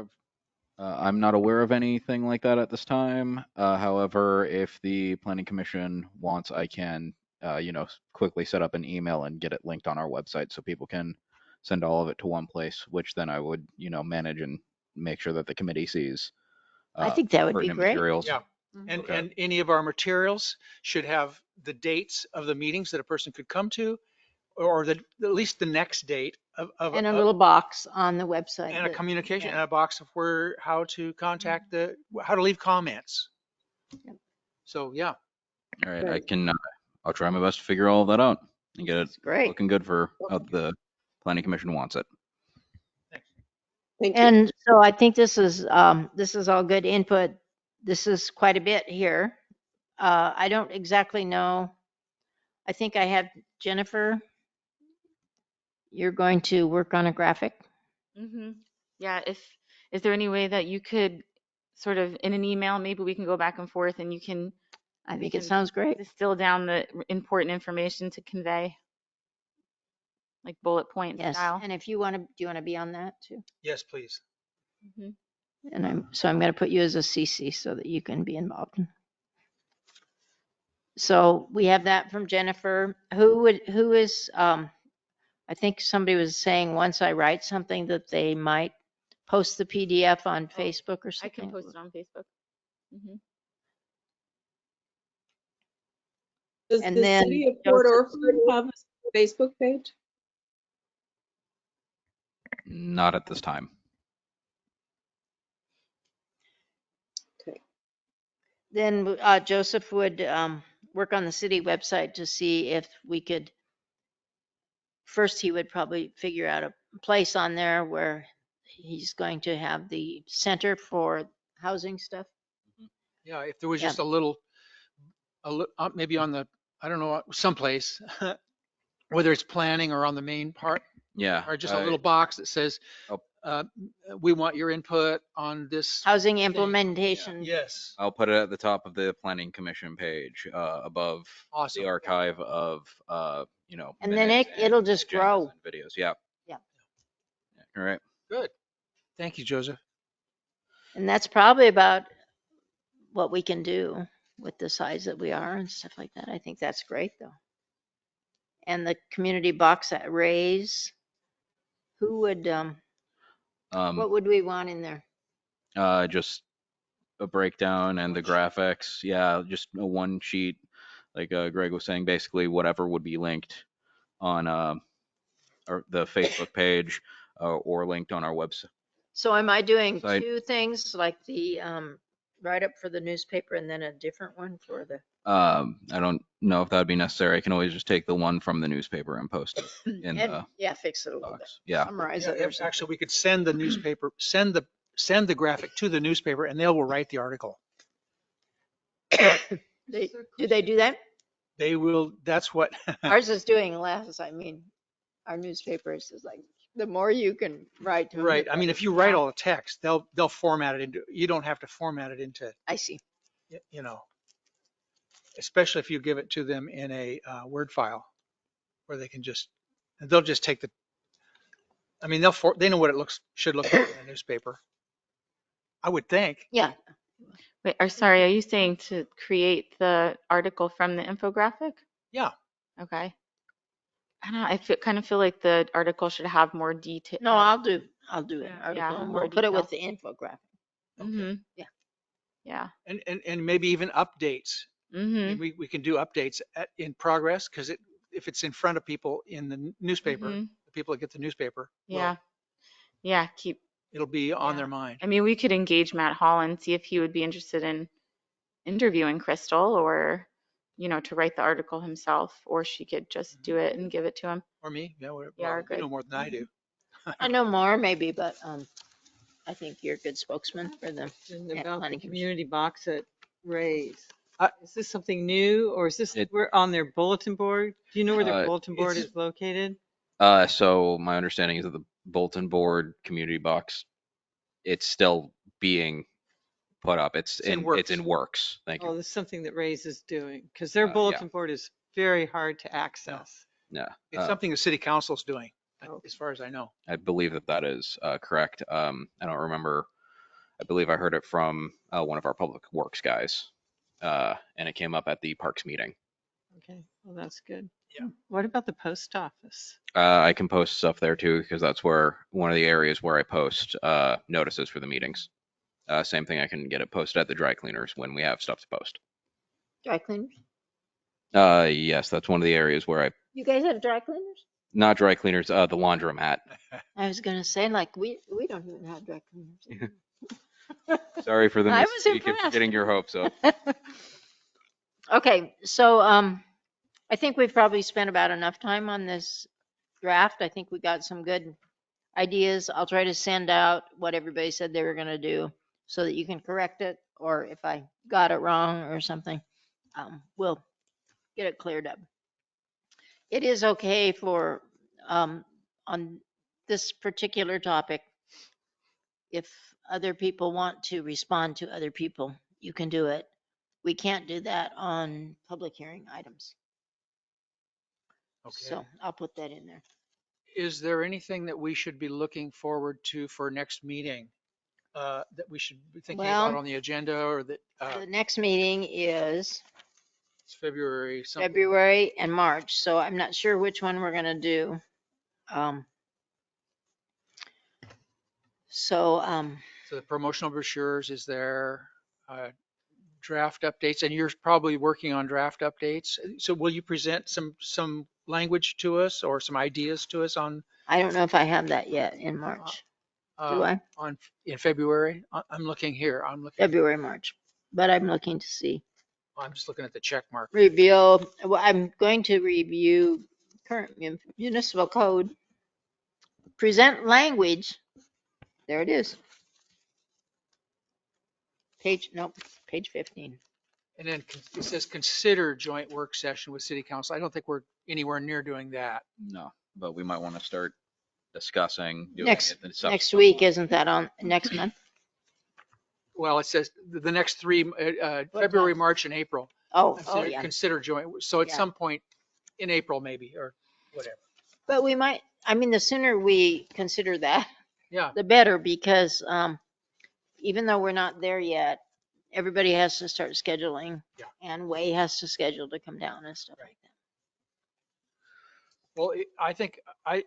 of anything like that at this time. However, if the planning commission wants, I can, quickly set up an email and get it linked on our website so people can send all of it to one place, which then I would, manage and make sure that the committee sees. I think that would be pertinent great. materials. Yeah. And, Okay. and any of our materials should have the dates of the meetings that a person could come to, or at least the next date of And a little box on the website. and a that- communication, yeah. and a box of how to contact how to leave comments. Yep. So, yeah. All right, Right. I'll try my best to figure all of that out and get it That's great. looking good for how the planning commission wants it. Thank you. And so I think this is all good input. This is quite a bit here. I don't exactly know. I think I have Jennifer. You're going to work on a graphic. Yeah, is there any way that you could sort of in an email, maybe we can go back and forth and you can I We think it can sounds great. distill down the important information to convey, like bullet point Yes. style. And if you want to, do you want to be on that too? Yes, please. Mhm. And I'm going to put you as a CC so that you can be involved. So we have that from Jennifer. Who is, I think somebody was saying once I write something that they might post the PDF on Facebook or I something. can post it on Facebook. Mhm. Does And the then city of Port Joseph- Orford have a Facebook page? Not at this time. Then Joseph would work on the city website to see if we could, first he would probably figure out a place on there where he's going to have the center for housing stuff. Yeah, if there was Yeah. just maybe on the, I don't know, someplace, whether it's planning or on the main part, Yeah. or just a little box that says, Oh. we want your input on this. Housing thing." implementation. Yes. I'll put it at the top of the planning commission page, above Awesome. the archive of, And then minutes it'll and just agendas grow. and videos. Yeah. Yeah. All right. Good. Thank you, Joseph. And that's probably about what we can do with the size that we are and stuff like that. I think that's great though. And the community box at Ray's, who would, what would we want in there? Just a breakdown and the graphics. Yeah, just a one sheet, like Greg was saying, basically whatever would be linked on or the Facebook page or linked on our website. So am I doing Site. two things, like the write-up for the newspaper and then a different one for the? I don't know if that'd be necessary. I can always just take the one from the newspaper and post it in And, the yeah, fix it a little bit. box. Yeah. Summarize Yeah, it or something. actually, we could send the newspaper, send the graphic to the newspaper, and they will write the article. Do they do that? They will, that's what, Ours is doing less. I mean, our newspapers is like, the more you can write to them, right. the I mean, better. if you write all the text, they'll format it into, you don't have to format it into, I see. especially if you give it to them in a Word file where they'll just take I mean, they know what it should look like in a newspaper. I would think. Yeah. Wait, sorry, are you saying to create the article from the infographic? Yeah. Okay. I don't know, kind of feel like the article should have more detail. No, I'll do an Yeah, article and more we'll put it with detail. the infographic. Mm-hmm. Yeah. Yeah. And maybe even updates. Mm-hmm. We can do updates in progress, because if it's in front of people in the newspaper, Mhm. the people that get the newspaper, Yeah. well, Yeah. it'll be on Yeah. their mind. I mean, we could engage Matt Hall and see if he would be interested in interviewing Crystal, or, to write the article himself, or she could just do it and give it to him. Or me, yeah, whatever. Yeah, or Well, you know Greg. more than I do. I know more maybe, but I think you're a good spokesman for them. And Yeah, about the planning commission. community box at Ray's. I- Is this something new, or is this, It- we're on their bulletin board? Do you know where their Uh, bulletin board it's- is located? So my understanding is that the Bolton Board community box, it's still being put up. It's in it's in works. Thank Oh, you. this is something that Ray's is doing, because their Yeah. bulletin board is very hard to access. Yeah. It's something the city council's doing, Okay. as far as I know. I believe that is correct. I don't remember. I believe I heard it from one of our public works guys, and it came up at the parks meeting. Okay, well, that's good. Yeah. What about the post office? I can post stuff there too, because that's where one of the areas where I post notices for the meetings. Same thing, I can get it posted at the dry cleaners when we have stuff to post. Dry cleaners? Yes, that's one of the areas where I, You guys have dry cleaners? not dry cleaners, the laundromat. I was gonna say, like, we don't even have dry cleaners. Sorry for the I was mistake of impressed. getting your hopes up. Okay, so I think we've probably spent about enough time on this draft. I think we got some good ideas. I'll try to send out what everybody said they were gonna do so that you can correct it, or if I got it wrong or something, we'll get it cleared up. It is okay for, on this particular topic, if other people want to respond to other people, you can do it. We can't do that on public hearing items. Okay. So I'll put that in there. Is there anything that we should be looking forward to for next meeting? That we should be thinking about Well, on the agenda, or that The next meeting is it's February something? February and March, so I'm not sure which one we're gonna do. So So the promotional brochures is there, draft updates, and you're probably working on draft updates. So will you present some language to us or some ideas to us on, I don't know if I have that yet in March. Do I? in February? I'm looking here. February, March, but I'm looking to see. I'm just looking at the check mark. Well, I'm going to review current municipal code. Present language. There it is. Page 15. And then it says consider joint work session with city council. I don't think we're anywhere near doing that. No, but we might want to start discussing doing Next it in subsequent next week, months. isn't that on next month? Well, it says the next three, February, March, and April. Oh, yeah. Consider joint. So at Yeah. some point in April, maybe, or whatever. But we might, I mean, the sooner we consider that, Yeah. the better, because even though we're not there yet, everybody has to start scheduling. Yeah. And Way has to schedule to come down and stuff like that. Well, I think I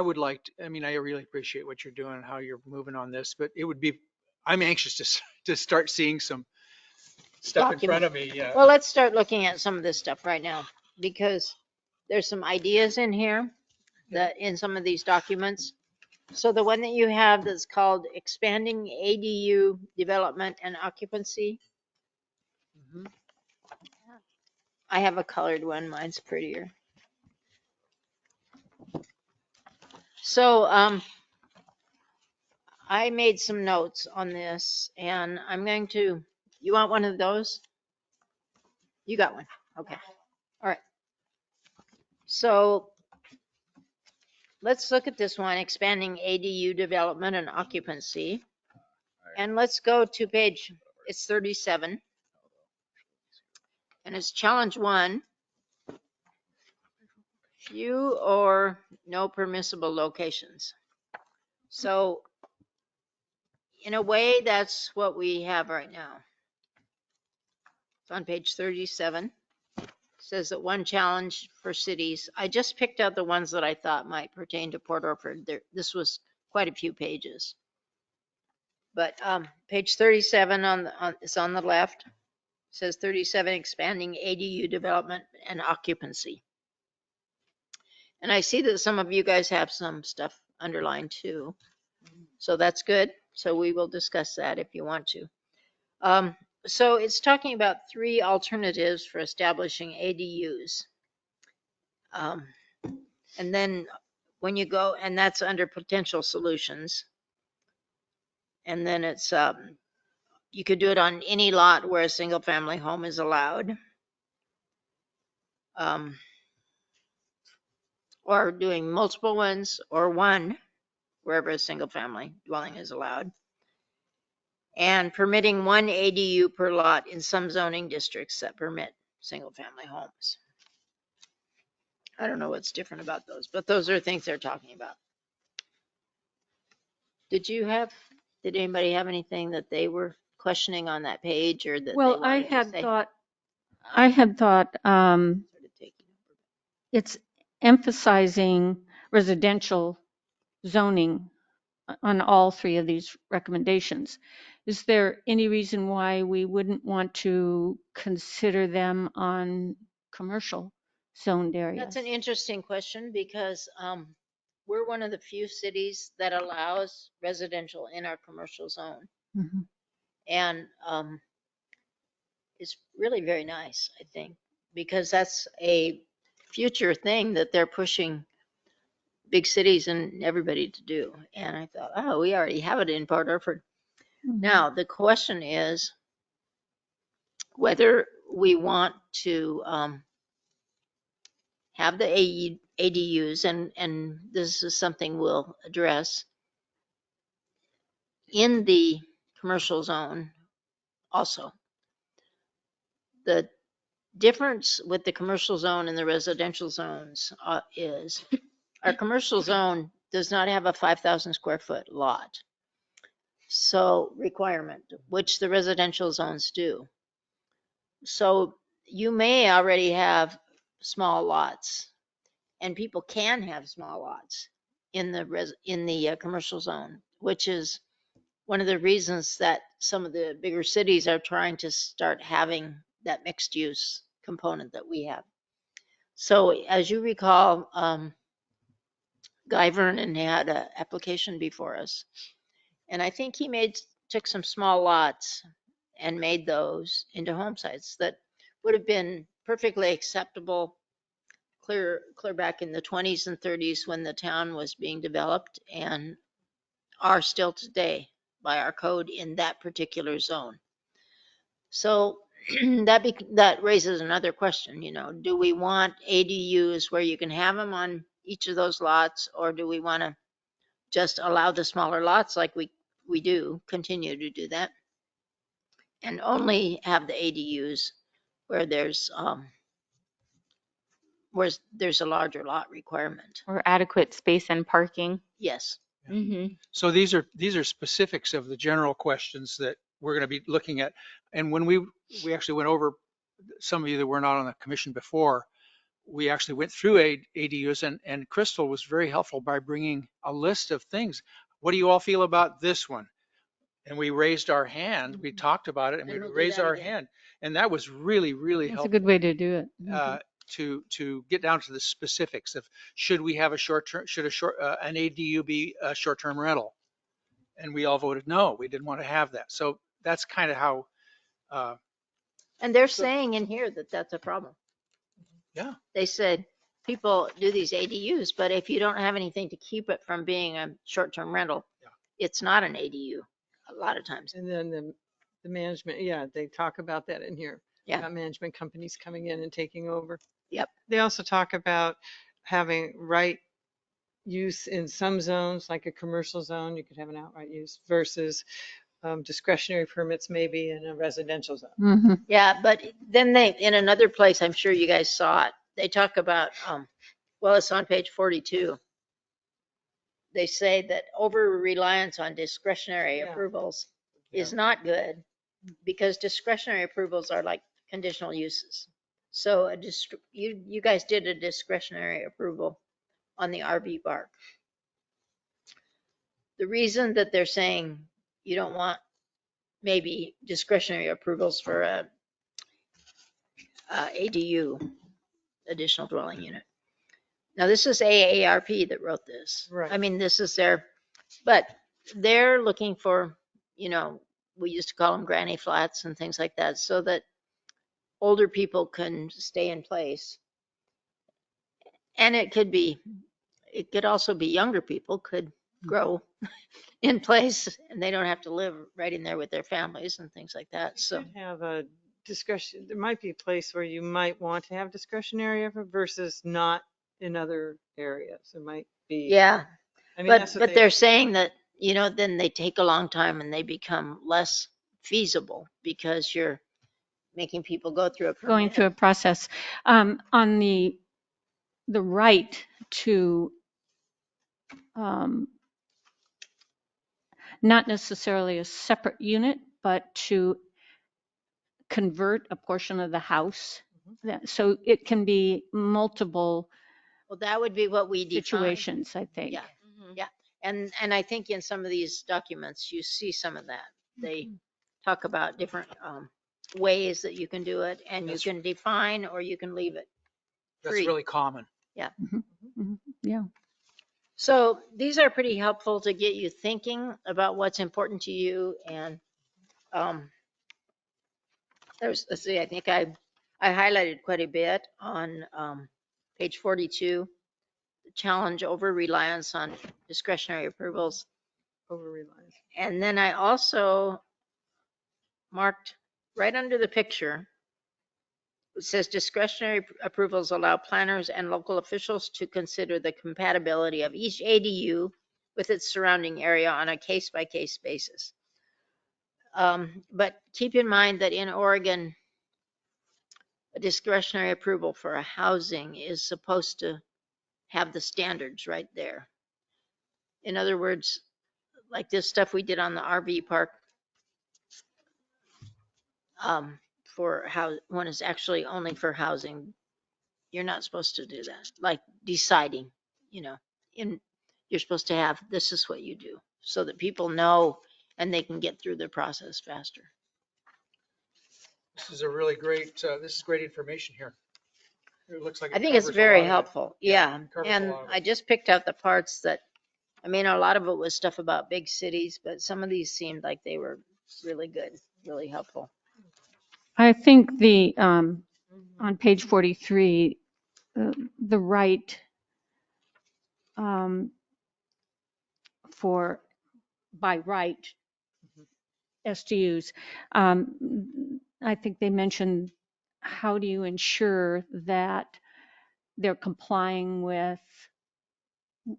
would like to, I mean, I really appreciate what you're doing and how you're moving on this, but it would be, I'm anxious to start seeing some stuff in front of me. Yeah. Well, let's start looking at some of this stuff right now, because there's some ideas in here that in some of these documents. So the one that you have that's called expanding ADU development and occupancy, Mhm. I have a colored one, mine's prettier. So I made some notes on this, and I'm going to, you want one of those? You got one, okay. All right. So let's look at this one, expanding ADU development and occupancy. And let's go to page, it's 37. And it's challenge 1. Few or no permissible locations. So in a way, that's what we have right now. It's on page 37. It says that one challenge for cities. I just picked out the ones that I thought might pertain to Port Orford. This was quite a few pages. But page 37 is on the left. says 37, expanding ADU development and occupancy. And I see that some of you guys have some stuff underlined too. So that's good. So we will discuss that if you want to. So it's talking about 3 alternatives for establishing ADUs. And then when you go, and that's under potential solutions. And then it's, you could do it on any lot where a single family home is allowed. Or doing multiple ones or one wherever a single family dwelling is allowed. And permitting 1 ADU per lot in some zoning districts that permit single family homes. I don't know what's different about those, but those are things they're talking about. Did anybody have anything that they were questioning on that page or that they Well, I wanted to had say? thought, Sort of taking over. it's emphasizing residential zoning on all 3 of these recommendations. Is there any reason why we wouldn't want to consider them on commercial zoned areas? That's an interesting question because we're one of the few cities that allows residential in our commercial zone. Mhm. And it's really very nice, I think, because that's a future thing that they're pushing big cities and everybody to do. And I thought, oh, we already have it in Port Orford. Mhm. Now, the question is whether we want to have the ADUs, and this is something we'll address in the commercial zone also. The difference with the commercial zone and the residential zones is our commercial zone does not have a 5,000 square foot lot. So requirement, which the residential zones do. So you may already have small lots, and people can have small lots in the commercial zone, which is one of the reasons that some of the bigger cities are trying to start having that mixed use component that we have. So as you recall, Guy Vernon had an application before us, and I think he took some small lots and made those into home sites that would have been perfectly acceptable clear back in the 20s and 30s when the town was being developed, and are still today by our code in that particular zone. So that raises another question, do we want ADUs where you can have them on each of those lots, or do we want to just allow the smaller lots like we do, continue to do that, and only have the ADUs where there's a larger lot requirement? Or adequate space and parking. Yes. Mm-hmm. So these are specifics of the general questions that we're going to be looking at. And when we actually went over, some of you that were not on the commission before, we actually went through ADUs, and Crystal was very helpful by bringing a list of things. What do you all feel about this one? And we raised our hand. We talked about it, and we And we'll do raised that our again. hand. And that was really, really That's a helpful. good way to do it. Mhm. To get down to the specifics of should we have an ADU be a short-term rental? And we all voted no, we didn't want to have that. So that's kind of how, And they're So- saying in here that that's a problem. yeah. They said people do these ADUs, but if you don't have anything to keep it from being a short-term rental, Yeah. it's not an ADU a lot of times. And then the management, yeah, they talk about that in here. Yeah. About management companies coming in and taking over. Yep. They also talk about having right use in some zones, like a commercial zone, you could have an outright use versus discretionary permits maybe in a residential zone. Mhm. Yeah, but then in another place, I'm sure you guys saw it, they talk about, well, it's on page 42. They say that over reliance on discretionary Yeah. approvals is not good, because discretionary approvals are like conditional uses. So you guys did a discretionary approval on the RV park. The reason that they're saying you don't want maybe discretionary approvals for a ADU, additional dwelling unit. Now, this is AARP that wrote this. Right. I mean, this is but they're looking for, we used to call them granny flats and things like that, so that older people can stay in place. And it could also be younger people could grow in place and they don't have to live right in there with their families and things like that. So Could have a discussion, there might be a place where you might want to have discretionary effort versus not in other areas. It might be. yeah, I mean, that's but what they're saying that, then they take a long time and they become less feasible because you're making people go through a Going permit. through a process. On the right to not necessarily a separate unit, but to convert a portion of the house. So it can be multiple Well, that would be what we define. situations, I think. Yeah, yeah. And I think in some of these documents, you see some of that. They talk about different ways that you can do it, and That's- you can define or you can leave it. That's Free. really common. Yeah. So these are pretty helpful to get you thinking about what's important to you. And let's see, I think I highlighted quite a bit on page 42, the challenge over reliance on discretionary approvals. over reliance. And then I also marked right under the picture, it says discretionary approvals allow planners and local officials to consider the compatibility of each ADU with its surrounding area on a case-by-case basis. But keep in mind that in Oregon, a discretionary approval for a housing is supposed to have the standards right there. In other words, like this stuff we did on the RV park, for how one is actually only for housing. You're not supposed to do that. Like deciding, you're supposed to have, this is what you do so that people know and they can get through the process faster. This is a really great, this is great information here. It looks like I it think it's covers a very lot of it. helpful. Yeah, Yeah. it covers a And lot of it. I just picked out the parts that, a lot of it was stuff about big cities, but some of these seemed like they were really good, really helpful. I think on page 43, the right for by right SDUs, I think they mentioned how do you ensure that they're complying with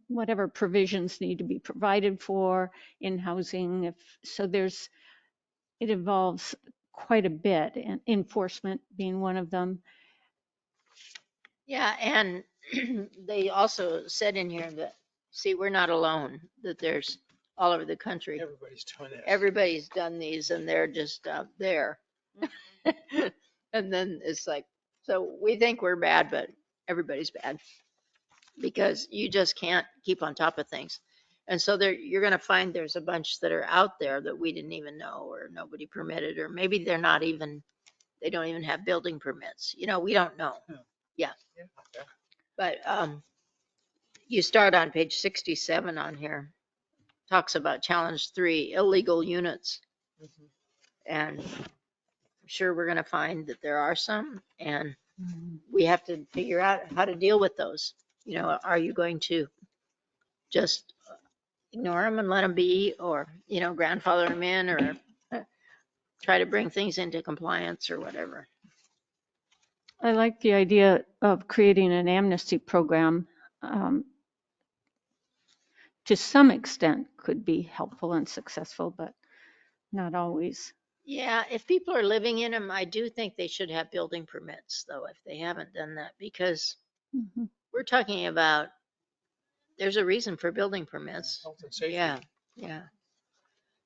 whatever provisions need to be provided for in housing. It involves quite a bit, and enforcement being one of them. Yeah, and they also said in here that, see, we're not alone, that there's all over the country. Everybody's doing this. Everybody's done these and they're just out there. And then it's like, so we think we're bad, but everybody's bad because you just can't keep on top of things. And so you're going to find there's a bunch that are out there that we didn't even know or nobody permitted, or maybe they don't even have building permits. We don't know. Yeah. Yeah. But you start on page 67 on here, talks about challenge 3, illegal units. And I'm sure we're going to find that there are some, and we have to figure out how to deal with those. Are you going to just ignore them and let them be, or, grandfather them in, or try to bring things into compliance or whatever? I like the idea of creating an amnesty program. To some extent could be helpful and successful, but not always. Yeah, if people are living in them, I do think they should have building permits, though, if they haven't done that, because we're talking about, there's a reason for building permits. Health and safety. Yeah.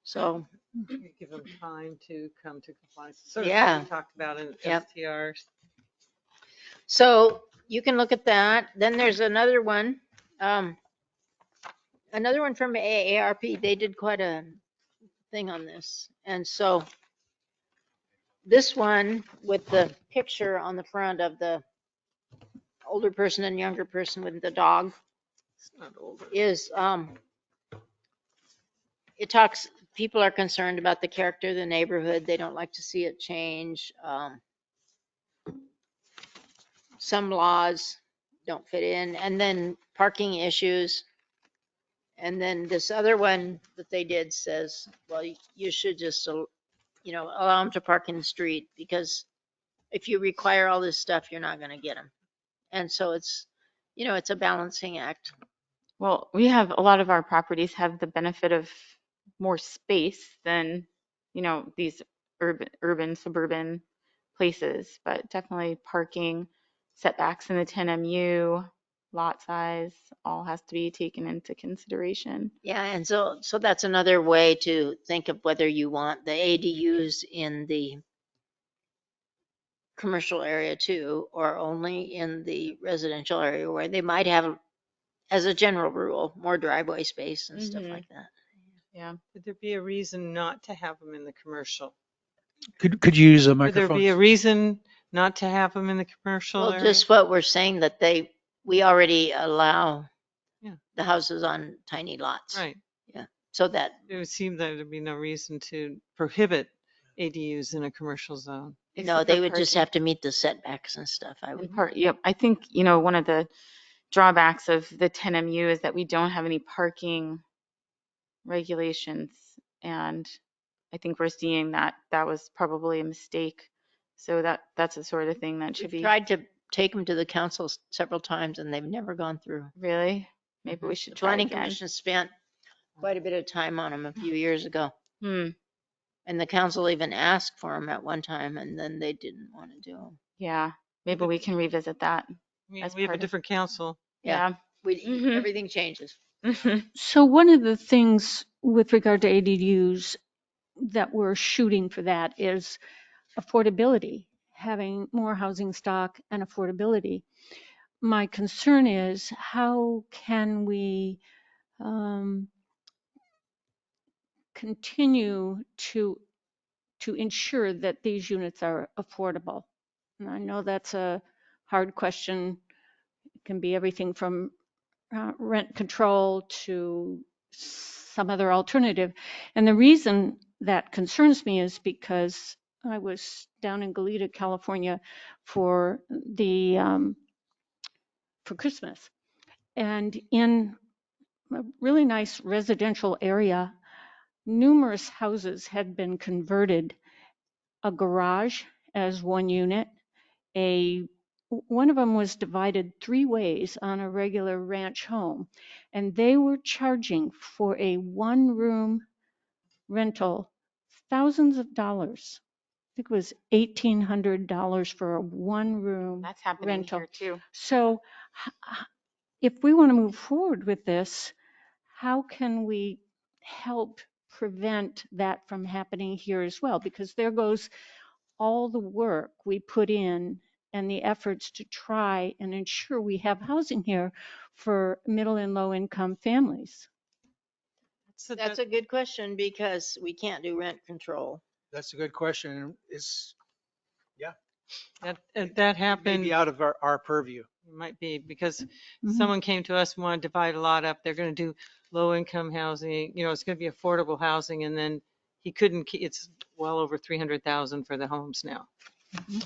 So, You give them time to come to compliance. Sort of Yeah. what we talked about in Yep. STRs. so you can look at that. Then there's another one. Another one from AARP. They did quite a thing on this. And so this one with the picture on the front of the older person and younger person with the dog It's not older. is, it talks, people are concerned about the character of the neighborhood. They don't like to see it change. Some laws don't fit in, and then parking issues. And then this other one that they did says, well, you should just, allow them to park in the street, because if you require all this stuff, you're not going to get them. And so it's, it's a balancing act. Well, we have a lot of our properties have the benefit of more space than, these urban, suburban places, but definitely parking, setbacks in the 10 MU, lot size, all has to be taken into consideration. Yeah, and so that's another way to think of whether you want the ADUs in the commercial area too, or only in the residential area, where they might have, as a general rule, more driveway space and stuff Mhm. like that. Yeah. Would there be a reason not to have them in the commercial? Could you use a Would there microphone? be a reason not to have them in the commercial Well, area? just what we're saying, that we already allow Yeah. the houses on tiny lots. Right. So that, It would seem that there'd be no reason to prohibit ADUs in a commercial zone. no, Except they for would just parking. have to meet the setbacks and stuff, I In would. part, yep. I think, one of the drawbacks of the 10 MU is that we don't have any parking regulations. And I think we're seeing that that was probably a mistake. So that's the sort of thing that should We've be tried to take them to the council several times and they've never gone through. really, maybe we The should try planning again. commission spent quite a bit of time on them a few years ago. Hmm. And the council even asked for them at one time, and then they didn't want to do them. Yeah, maybe we can revisit that. I mean, As we have a part of- different council. Yeah. Mhm. Everything changes. Yeah. So one of the things with regard to ADUs that we're shooting for that is affordability, having more housing stock and affordability. My concern is, how can we continue to ensure that these units are affordable? And I know that's a hard question. It can be everything from rent control to some other alternative. And the reason that concerns me is because I was down in Goleta, California for for Christmas, and in a really nice residential area, numerous houses had been converted, a garage as one unit, one of them was divided 3 ways on a regular ranch home, and they were charging for a one-room rental thousands of dollars. I think it was $1,800 for a one-room That's happening rental. here too. So if we want to move forward with this, how can we help prevent that from happening here as well? Because there goes all the work we put in and the efforts to try and ensure we have housing here for middle and low income families. So That's a good question, because we can't do rent control. That's a good question. that happened. Maybe out of our purview. It might be because Mhm. someone came to us and wanted to divide a lot up. They're going to do low income housing, it's going to be affordable housing. And then he couldn't, it's well over 300,000 for the homes now.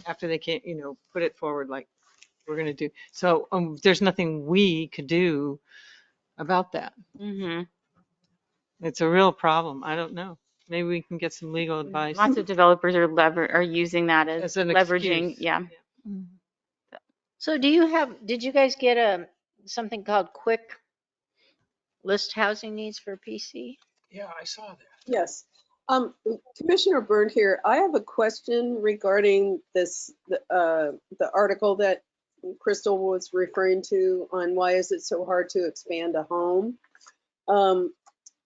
After they can't, put it forward like we're going to do. So there's nothing we could do about that. Hmm. It's a real problem. I don't know. Maybe we can get some legal advice. Lots of developers are using that as As an leveraging. excuse. Yeah. Mhm. So did you guys get something called quick list housing needs for PC? Yeah, I saw that. Yes. Commissioner Byrd here, I have a question regarding this, the article that Crystal was referring to on why is it so hard to expand a home.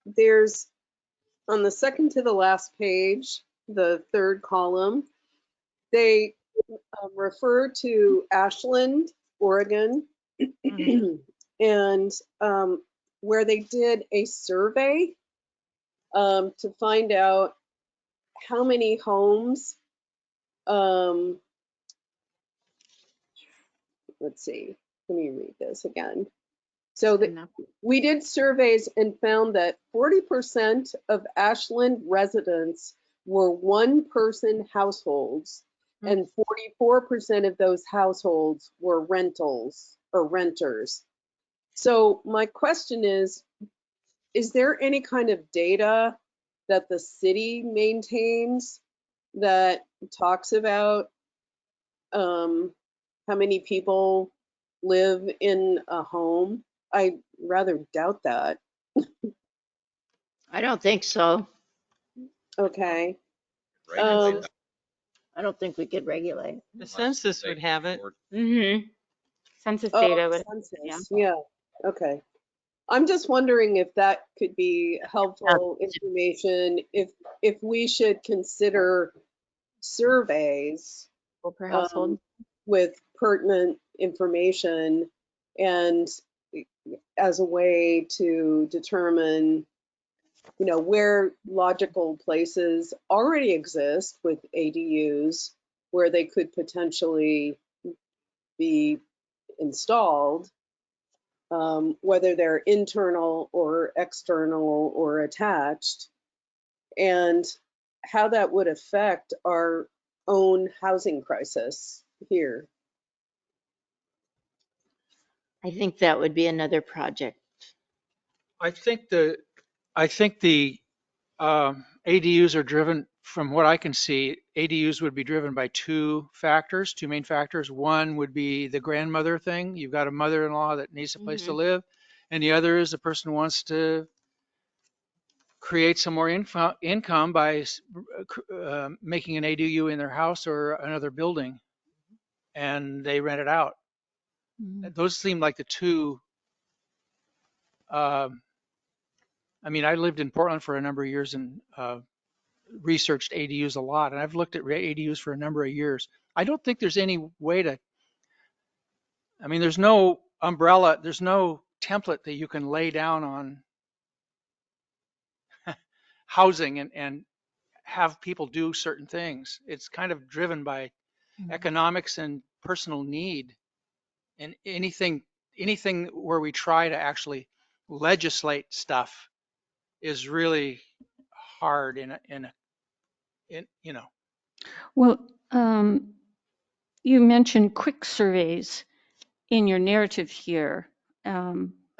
There's, on the second to the last page, the third column, they refer to Ashland, Oregon, and where they did a survey to find out how many homes um, let's see, let me read this again. So we did surveys and found that 40% of Ashland residents were one-person households, and 44% of those households were rentals or renters. So my question is there any kind of data that the city maintains that talks about how many people live in a home? I rather doubt that. I don't think so. Okay. Regulate that. I don't think we could regulate. The census would have it. Mm-hmm. Census Oh, data would, census. Yeah. Okay. I'm just wondering if that could be helpful information, if we should consider surveys per household. with pertinent information and as a way to determine, you know, where logical places already exist with ADUs where they could potentially be installed, whether they're internal or external or attached, and how that would affect our own housing crisis here. I think that would be another project. I think the ADUs are driven, from what I can see, ADUs would be driven by two main factors. One would be the grandmother thing. You've got a mother-in-law that needs a place to live. And the other is the person wants to create some more income by making an ADU in their house or another building, and they rent it out. Those seem like the two. I mean, I lived in Portland for a number of years and researched ADUs a lot, and I've looked at ADUs for a number of years. I don't think there's any way to, I mean, there's no umbrella, there's no template that you can lay down on housing and have people do certain things. It's kind of driven by economics and personal need. And anything where we try to actually legislate stuff is really hard in you know. Well, you mentioned quick surveys in your narrative here. A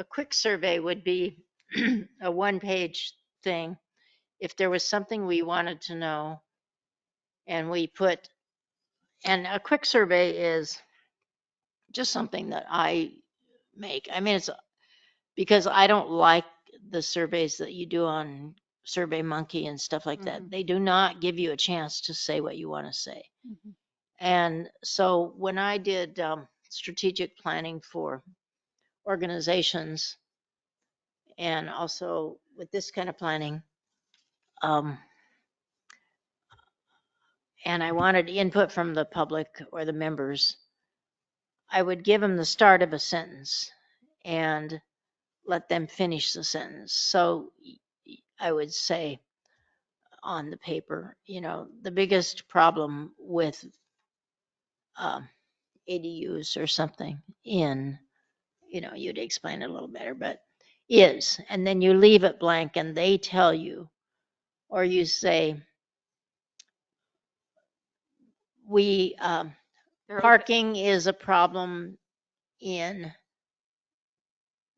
quick survey would be a one-page thing. If there was something we wanted to know and we put, and a quick survey is just something that I make. I mean, it's because I don't like the surveys that you do on SurveyMonkey and stuff like that. They do not give you a chance to say what you want to say. And so when I did strategic planning for organizations and also with this kind of planning, and I wanted input from the public or the members, I would give them the start of a sentence and let them finish the sentence. So I would say on the paper, you know, the biggest problem with ADUs or something in, you know, you'd explain it a little better, but is, and then you leave it blank and they tell you, or you say, we, parking is a problem in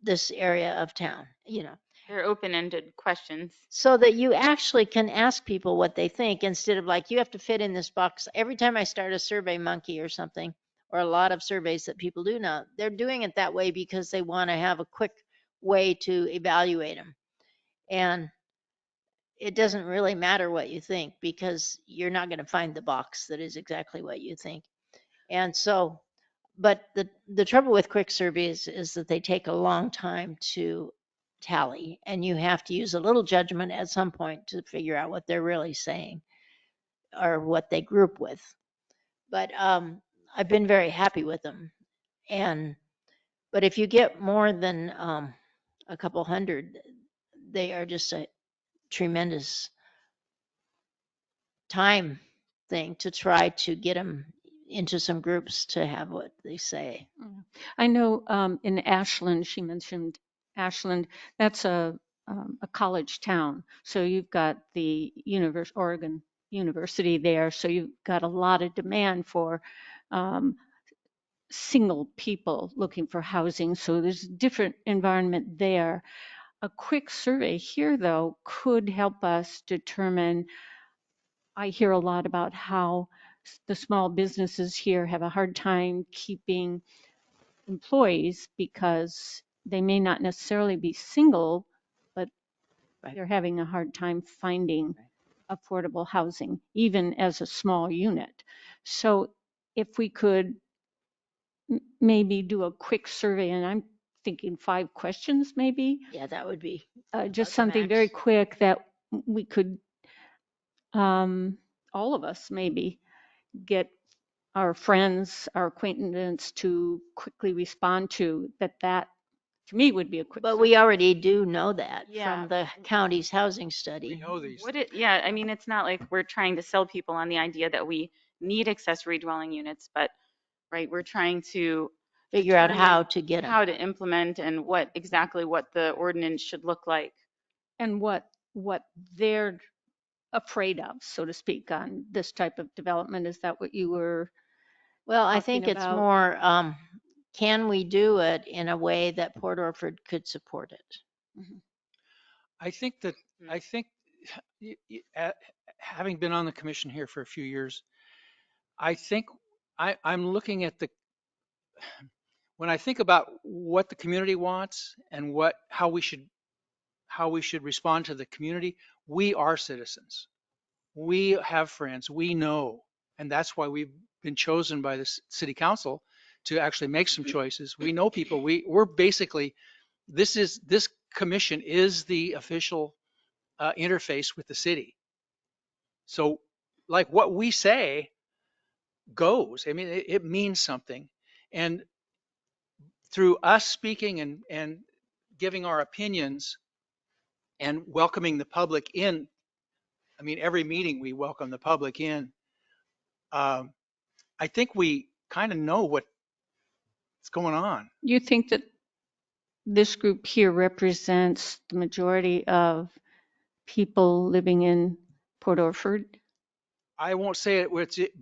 this area of town, you know. They're open-ended questions. So that you actually can ask people what they think instead of like, you have to fit in this box. Every time I start a SurveyMonkey or something, or a lot of surveys that people do now, they're doing it that way because they want to have a quick way to evaluate them. And it doesn't really matter what you think because you're not going to find the box that is exactly what you think. And so, but the trouble with quick surveys is that they take a long time to tally, and you have to use a little judgment at some point to figure out what they're really saying or what they group with. But I've been very happy with them. But if you get more than a couple hundred, they are just a tremendous time thing to try to get them into some groups to have what they say. I know in Ashland, she mentioned Ashland, that's a college town. So you've got the Oregon University there. So you've got a lot of demand for um, single people looking for housing. So there's a different environment there. A quick survey here, though, could help us determine. I hear a lot about how the small businesses here have a hard time keeping employees because they may not necessarily be single, but Right. they're having a hard time finding affordable housing, even as a small unit. So if we could maybe do a quick survey, and I'm thinking 5 questions maybe, Yeah, that would be just the something very max. quick that we could, all of us maybe, get our friends, our acquaintances to quickly respond to, that to me would be a quick But survey. we already do know that Yeah. from the county's housing We study. know these. Yeah, I mean, it's not like we're trying to sell people on the idea that we need accessory dwelling units, but, right, we're trying to Figure out determine how to get them. how to implement and exactly what the ordinance should look like. And what they're afraid of, so to speak, on this type of development. Is that what you were? Well, I talking think it's about? more, can we do it in a way that Port Orford could support it? I think that, Mm. I think, having been on the commission here for a few years, I think I'm looking at when I think about what the community wants and how we should respond to the community, we are citizens. We have friends, we know, and that's why we've been chosen by the city council to actually make some choices. We know people, we're basically, this commission is the official interface with the city. So like what we say goes. I mean, it means something. And through us speaking and giving our opinions and welcoming the public in, I mean, every meeting we welcome the public in. I think we kind of know what's going on. You think that this group here represents the majority of people living in Port Orford? I won't say it,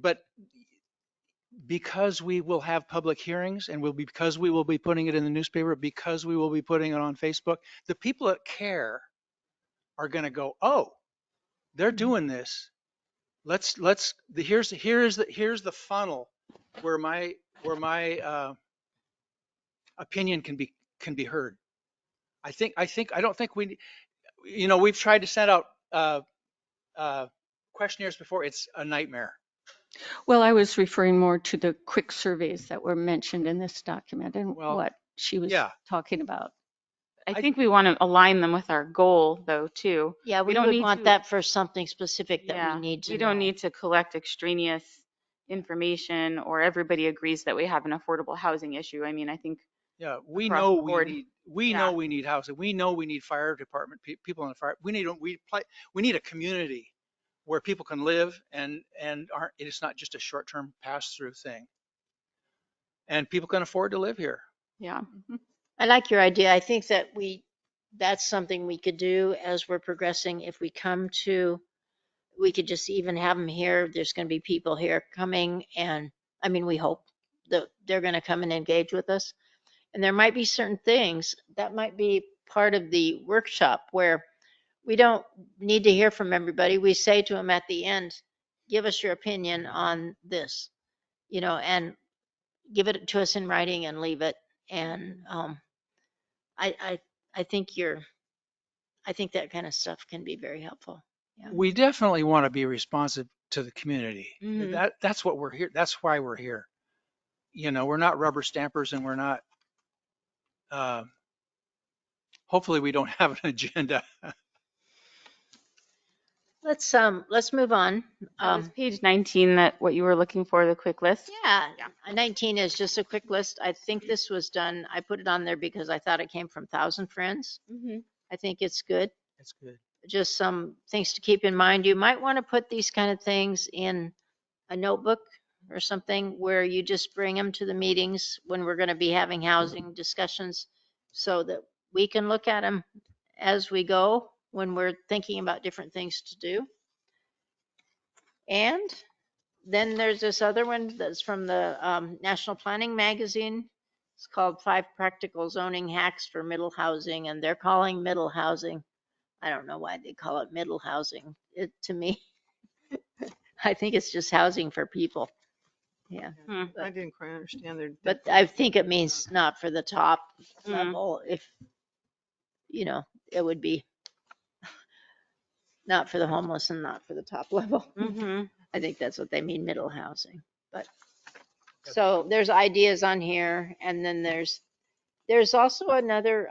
but because we will have public hearings and because we will be putting it in the newspaper, because we will be putting it on Facebook, the people that care are going to go, oh, they're doing this. Here's the funnel where my opinion can be heard. I don't think we've tried to send out questionnaires before. It's a nightmare. Well, I was referring more to the quick surveys that were mentioned in this document and Well, what she was yeah. talking about. I think we want to align them with our goal, though, too. Yeah, we don't would need want to- that for something specific that Yeah, we need to we don't know. need to collect extraneous information or everybody agrees that we have an affordable housing issue. I mean, I think Yeah, we across know the board. we Yeah. know we need housing. We know we need fire department people in the fire. We need a community where people can live and aren't. It's not just a short-term pass-through thing. And people can afford to live here. yeah. I like your idea. I think that that's something we could do as we're progressing. If we we could just even have them here. There's going to be people here coming, and I mean, we hope that they're going to come and engage with us. And there might be certain things that might be part of the workshop where we don't need to hear from everybody. We say to them at the end, give us your opinion on this, and give it to us in writing and leave it. And I think I think that kind of stuff can be very helpful. Yeah. We definitely want to be responsive to the community. Mhm. That's what we're here. That's why we're here. We're not rubber stampers, and we're not. Hopefully, we don't have an agenda. Let's move on. That was page 19, that what you were looking for, the quick list. Yeah, 19 is just a quick list. I think this was done. I put it on there because I thought it came from Thousand Friends. Mm-hmm. I think it's good. That's good. Just some things to keep in mind. You might want to put these kind of things in a notebook or something where you just bring them to the meetings when we're going to be having housing discussions so that we can look at them as we go when we're thinking about different things to do. And then there's this other one that's from the National Planning Magazine. It's called 5 Practical Zoning Hacks for Middle Housing, and they're calling middle housing. I don't know why they call it middle housing. It, to me, I think it's just housing for people. Yeah. I didn't quite understand their. But I think it means not for the top Mm. level. If, you know, it would be not for the homeless and not for the top level. Mm-hmm. I think that's what they mean, middle housing. But so there's ideas on here, and then there's also another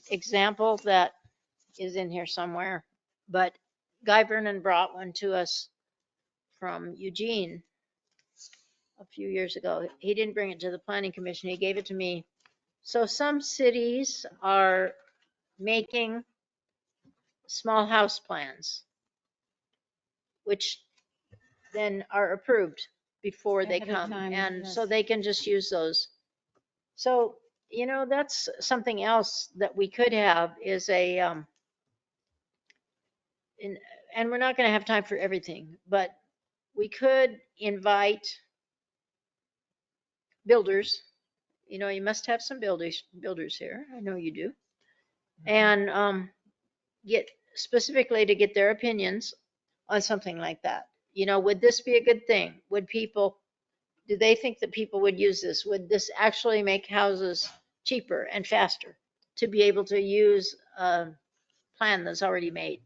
example that is in here somewhere. But Guy Vernon brought one to us from Eugene a few years ago. He didn't bring it to the Planning Commission. He gave it to me. So some cities are making small house plans, which then are approved before they Ahead of come. time, And so yes. they can just use those. So, you know, that's something else that we could have is a, and we're not going to have time for everything, but we could invite builders. You know, you must have some builders here. I know you do. And get specifically to get their opinions on something like that. You know, would this be a good thing? Do they think that people would use this? Would this actually make houses cheaper and faster to be able to use a plan that's already made?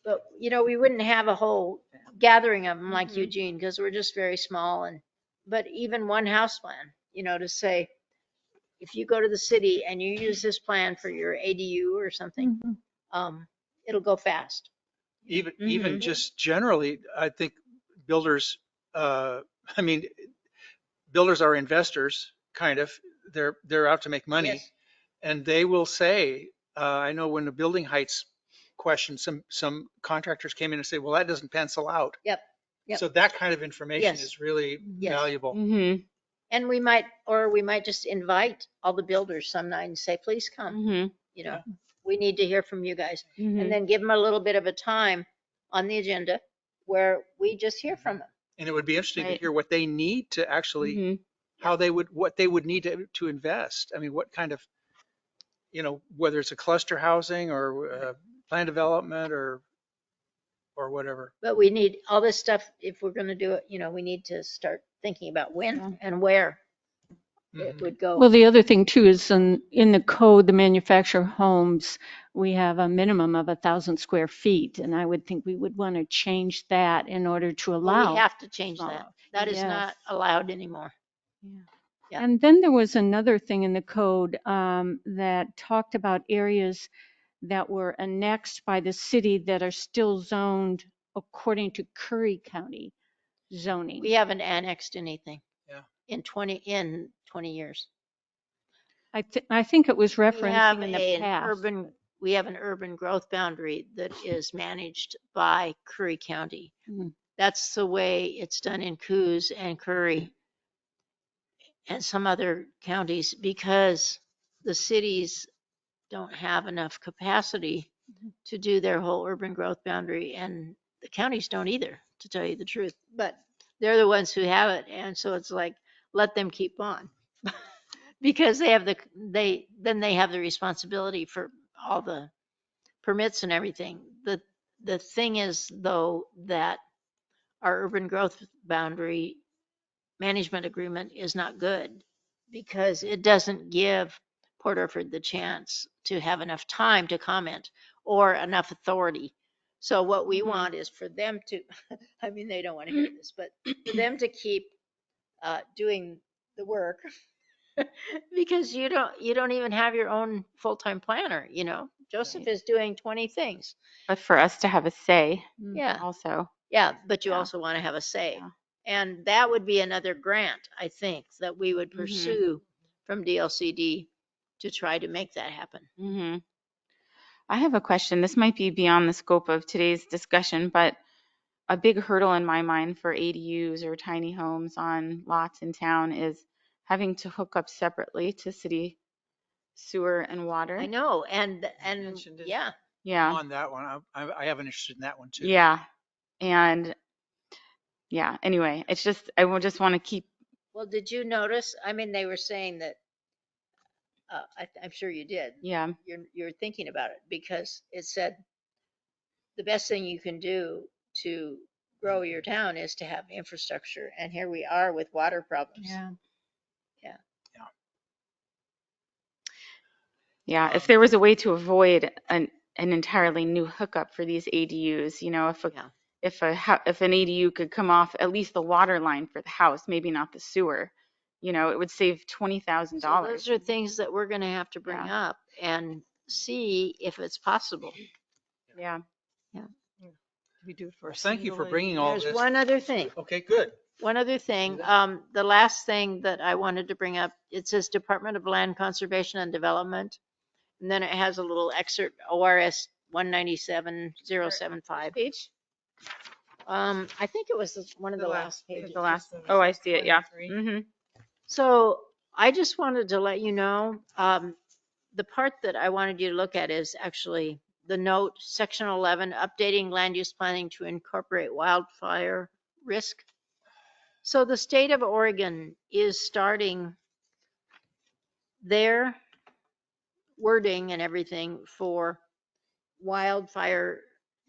But, you know, we wouldn't have a whole gathering of them like Mhm. Eugene because we're just very small. But even one house plan, you know, to say, if you go to the city and you use this plan for your ADU or something, it'll go fast. Even Mhm. just generally, I think builders, I mean, builders are investors, kind of. They're out to make money, Yes. and they will say, I know when the building heights question, some contractors came in and said, well, that doesn't pencil out. Yep. Yep. So that kind of information Yes. is really Yes. valuable. Mhm. And we might just invite all the builders some night and say, please come, Mhm. you know, Yeah. we need to hear from you guys. Mhm. And then give them a little bit of a time on the agenda where we just hear from them. And it would be interesting to Right. hear what they need to actually, Mhm. what they would need to invest. I mean, what kind of, you know, whether it's a cluster housing or plan development or whatever. But we need all this stuff. If we're going to do it, you know, we need to start thinking about when Yeah. and where it Mhm. would go. Well, the other thing too is in the code, the manufactured homes, we have a minimum of 1,000 square feet. And I would think we would want to change that in order to Well, allow. we have to change that. smaller. That is Yes. not allowed anymore. Yeah. And then there was another thing in the code that talked about areas that were annexed by the city that are still zoned according to Curry County zoning. We haven't annexed anything. Yeah. In 20 years. I think it was We have referencing in the past. we have an urban growth boundary that is managed by Curry County. Mm. That's the way it's done in Coos and Curry and some other counties because the cities don't have enough capacity to do their whole urban growth boundary, and the counties don't either, to tell you the truth. But they're the ones who have it, and so it's like, let them keep on. Because they have they have the responsibility for all the permits and everything. The thing is though that our urban growth boundary management agreement is not good because it doesn't give Port Orford the chance to have enough time to comment or enough authority. So what we want is for them to, I mean, they don't want to hear this, but for them to keep doing the work because you don't even have your own full-time planner, you know. Joseph is doing 20 things. But for us to have a say Yeah. also. Yeah, but you Yeah. also want to have a say. Yeah. And that would be another grant, I think, that we would Mhm. pursue from DLCD to try to make that happen. Mhm. I have a question. This might be beyond the scope of today's discussion, but a big hurdle in my mind for ADUs or tiny homes on lots in town is having to hook up separately to city sewer and water. I know, and mentioned it. yeah, Yeah. On that one, I have an interest in that one too. Yeah. And yeah, anyway, it's just, I will just want to keep, well, did you notice? I mean, they were saying that, I'm sure you did. yeah. You're thinking about it because it said the best thing you can do to grow your town is to have infrastructure. And here we are with water problems. Yeah. Yeah, if there was a way to avoid an entirely new hookup for these ADUs, you know, Yeah. if an ADU could come off at least the water line for the house, maybe not the sewer, you know, it would save $20,000. So those are things that we're going to have to bring Yeah. up and see if it's possible. Yeah. We do it for a Thank you for single bringing ADU. all There's this. one other thing. Okay, good. One other thing, the last thing that I wanted to bring up, it says Department of Land Conservation and Development. And then it has a little excerpt, ORS 197075. Page? I think it was one of the last pages. The last, oh, I see it. Yeah. 23. Mm-hmm. So I just wanted to let you know, the part that I wanted you to look at is actually the note, section 11, updating land use planning to incorporate wildfire risk. So the state of Oregon is starting their wording and everything for wildfire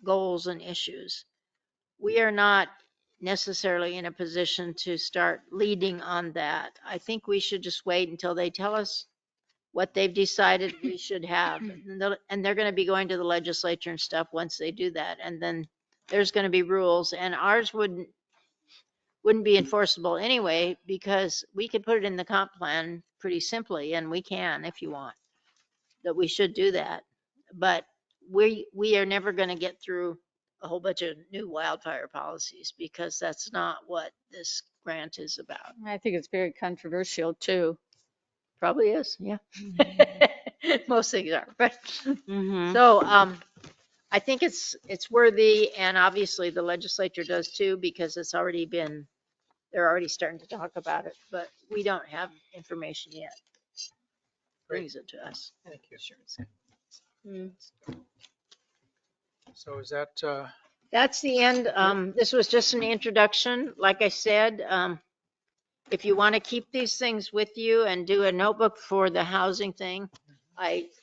goals and issues. We are not necessarily in a position to start leading on that. I think we should just wait until they tell us what they've decided we should have. And they're going to be going to the legislature and stuff once they do that. And then there's going to be rules, and ours wouldn't be enforceable anyway, because we could put it in the comp plan pretty simply, and we can if you want, that we should do that. But we are never going to get through a whole bunch of new wildfire policies, because that's not what this grant is about. I think it's very controversial too. Probably is, yeah. Most things are, but Mm-hmm. so I think it's worthy, and obviously the legislature does too, because they're already starting to talk about it, but we don't have information yet. Brings it to us. Thank you. Mm. So is that, That's the end. This was just an introduction. Like I said, if you want to keep these things with you and do a notebook for the housing thing,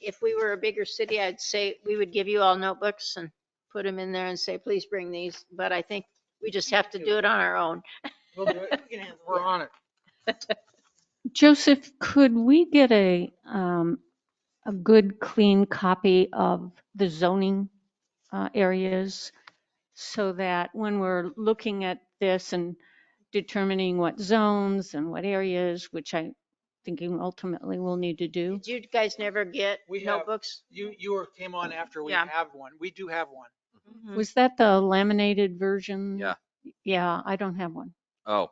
if we were a bigger city, I'd say we would give you all notebooks and put them in there and say, please bring these. But I think we just have to do it on our own. we'll do it. We're on it. Joseph, could we get a good, clean copy of the zoning areas so that when we're looking at this and determining what zones and what areas, which I'm thinking ultimately we'll need to do? Did you guys never get We have- notebooks? You came on after we Yeah. have one. We do have one. Mm-hmm. Was that the laminated version? Yeah. Yeah, I don't have one. Oh,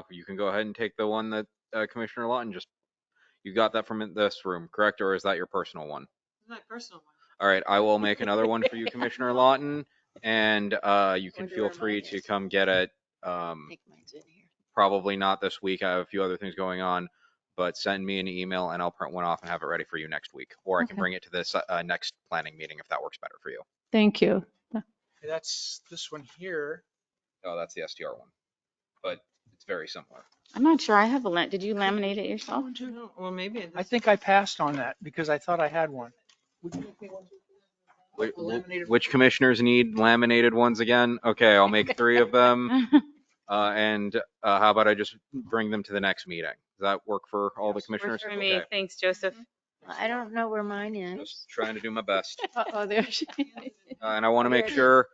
you can go ahead and take the one that Commissioner Lawton you got that from this room, correct? Or is that your personal one? My personal one. All right, I will make another one for you, Commissioner Lawton, and you can Wonder feel where free mine to is. come get it. I think mine's in here. Probably not this week. I have a few other things going on, but send me an email and I'll print one off and have it ready for you next week. Or I can Okay. bring it to this next planning meeting if that works better for you. Thank you. That's this one here. Oh, that's the STR one, but it's very similar. I'm not sure. I have did you laminate it yourself? No, well, maybe. I think I passed on that because I thought I had one. Which commissioners need laminated ones again? Okay, I'll make 3 of them. And how about I just bring them to the next meeting? Does that work for all the commissioners? For me, Okay. thanks, Joseph. I don't know where mine is. Just trying to do my best. Oh, there she And I want to make There it is. sure,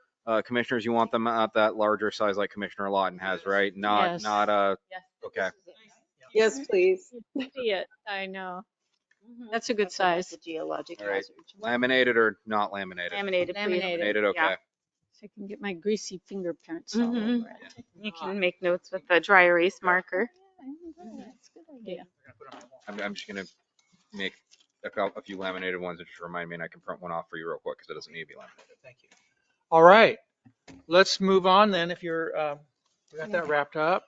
commissioners, you want them at that larger size like Commissioner Lawton has, right? Yes. Okay. Yes, please. see it. I know. That's a good That's about size. the geologic All right. hazards. Laminated or not laminated? Laminated, please. Laminated. Laminated, okay. Yeah. So I can get my greasy fingerprints all Mhm. over it. You can make notes with the dry erase marker. That's a good idea. I'm just gonna make a few laminated ones and just remind me, and I can print one off for you real quick because it doesn't need to be laminated. Thank you. All right. let's move on then if you're, we got that wrapped up.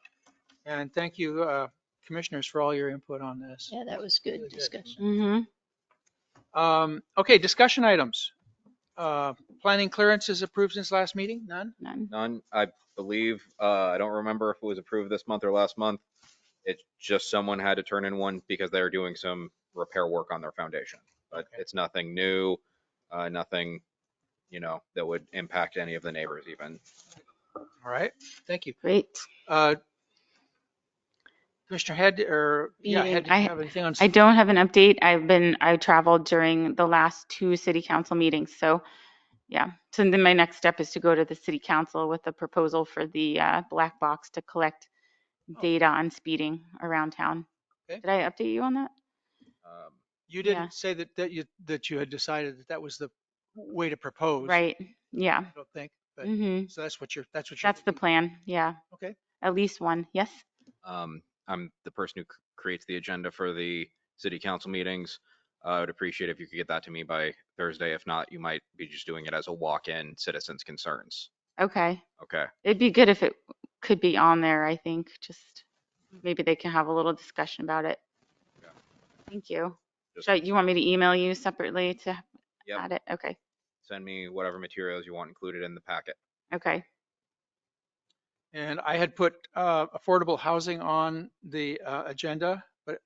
And thank you, commissioners, for all your input on this. Yeah, that was good Really good. discussion. Okay, discussion items. Planning clearances approved since last meeting? None? None. None, I believe, I don't remember if it was approved this month or last month. It's just someone had to turn in one because they were doing some repair work on their foundation. But Okay. it's nothing new, nothing, that would impact any of the neighbors even. All right, thank you. Great. Commissioner Head, Head, do you have anything on? I don't have an update. I traveled during the last 2 city council meetings. So yeah. So then my next step is to go to the city council with a proposal for the black box to collect data on speeding around town. Okay. Did I update you on that? You didn't Yeah. say that you had decided that was the way to propose. Right. Yeah. I don't think, but Mm-hmm. so that's what you're That's the thinking. plan. Yeah. Okay. At least one. Yes. I'm the person who creates the agenda for the city council meetings. I would appreciate if you could get that to me by Thursday. If not, you might be just doing it as a walk-in citizens concerns. Okay. Okay. It'd be good if it could be on there, I think. Just maybe they can have a little discussion about it. Yeah. Thank you. Just You want me to email you separately to Yep. add it? Okay. Send me whatever materials you want included in the packet. Okay. And I had put affordable housing on the agenda, but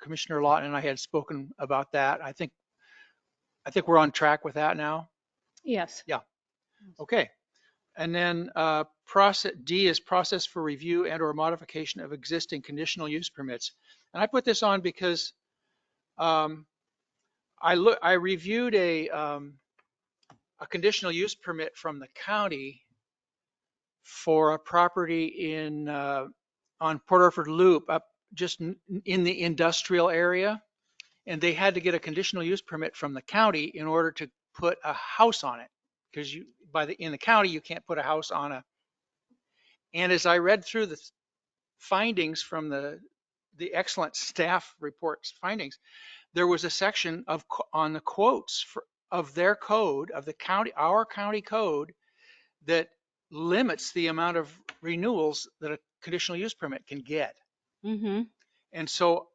Commissioner Lawton and I had spoken about that. I think we're on track with that now. Yes. Okay. And then process D is process for review and or modification of existing conditional use permits. And I put this on because I reviewed a conditional use permit from the county for a property on Port Orford Loop up just in the industrial area. And they had to get a conditional use permit from the county in order to put a house on it. Because in the county, you can't put a house on and as I read through the findings from the excellent staff reports findings, there was a section on the quotes of their code, of the county, our county code, that limits the amount of renewals that a conditional use permit can get. Mm-hmm. And so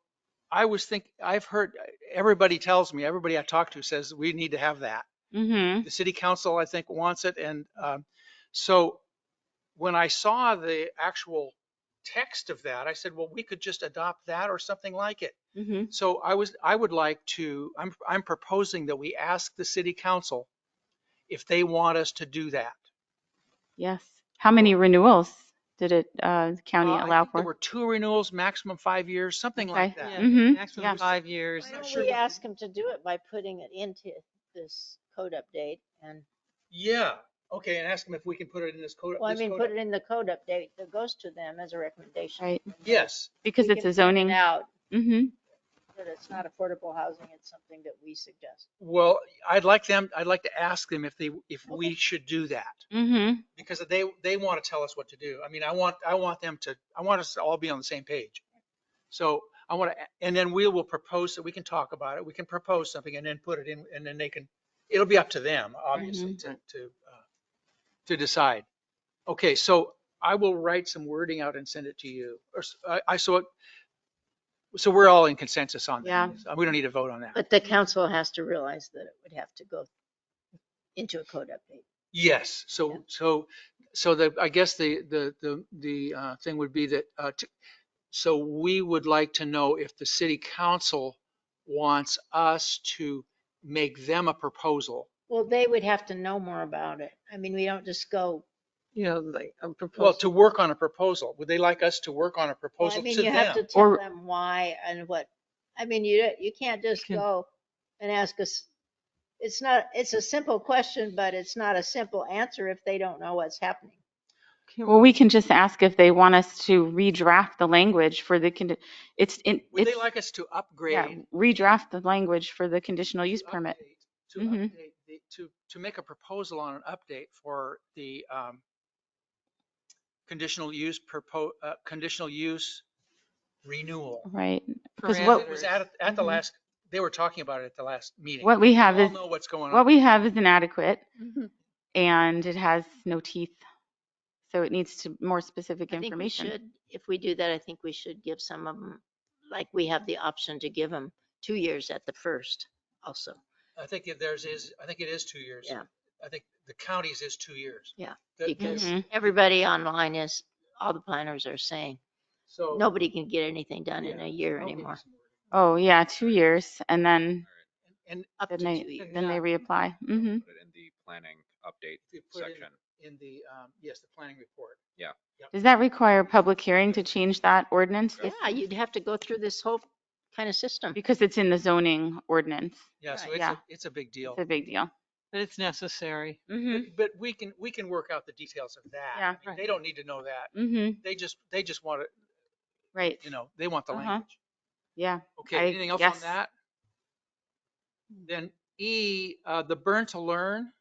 I was thinking, I've heard, everybody tells me, everybody I talk to says we need to have that. Mm-hmm. The city council, I think, wants it. And so when I saw the actual text of that, I said, well, we could just adopt that or something like it. Mm-hmm. So I would like to, I'm proposing that we ask the city council if they want us to do that. Yes. How many renewals did the county I allow think there for? were 2 renewals, maximum 5 years, something like Okay. that. Yeah, Mhm. maximum Yes. 5 years. Why not don't sure we what- ask them to do it by putting it into this code update? And, Yeah. Okay. And ask them if we can put it in this code. well, I this mean, code put it in the code update that goes to them as a recommendation. Right. Yes. Because We it's can a point it zoning. out Mm-hmm. that it's not affordable housing, it's something that we suggest. Well, I'd like to ask them if we should do that, Mm-hmm. because they want to tell us what to do. I mean, I want us to all be on the same page. So and then we will propose that we can talk about it. We can propose something and then put it in, and then it'll be up to them, obviously, to decide. Okay, so I will write some wording out and send it to you. So we're all in consensus on that. Yeah. We don't need to vote on that. But the council has to realize that it would have to go into a code update. Yes, Yeah. so I guess the thing would be that, so we would like to know if the city council wants us to make them a proposal. Well, they would have to know more about it. I mean, we don't just go, Like a Well, proposal. to work on a proposal. Would they like us to work on a well, proposal I mean, to you have to them? tell Or- them why and what. I mean, you can't just Can- go and ask us. It's a simple question, but it's not a simple answer if they don't know what's happening. Well, we can just ask if they want us to redraft the language for the Would they it's like us to yeah, upgrade? redraft the language for the conditional use permit. To Mhm. update, to make a proposal on an update for the conditional use renewal. Right. Because It what was at the Mhm. last, they were talking about it at the last meeting. what we have We all is know what's going on. what we have is inadequate. and it has no teeth. So it needs to more specific I think we information. should, if we do that, I think we should give some of them, like we have the option to give them 2 years at the first also. I think if theirs is, I think it is 2 years. Yeah. I think the county's is 2 years. Yeah, The- because Mhm. everybody online is, all the planners are saying, So. nobody can get anything done in Yeah, a year I'll give you anymore. some more. Oh, yeah, 2 years, and then And Up to then 2 they, years. then they reapply. Hmm. Put it in the planning update if you put it section. in the, yes, the planning report. Does that require a public hearing to change that ordinance? Yeah, you'd have to go through this whole kind of system. Because it's in the zoning ordinance. Yeah, so Right. it's Yeah. it's a big deal. It's a big deal. But it's necessary. Hmm. But we can work out the details of that. Yeah. I mean, they don't need to know that. Hmm. They just want it, Right. they want the Uh-huh. language. Yeah. Okay, I- anything else on yes. that? Then E, the burn to learn.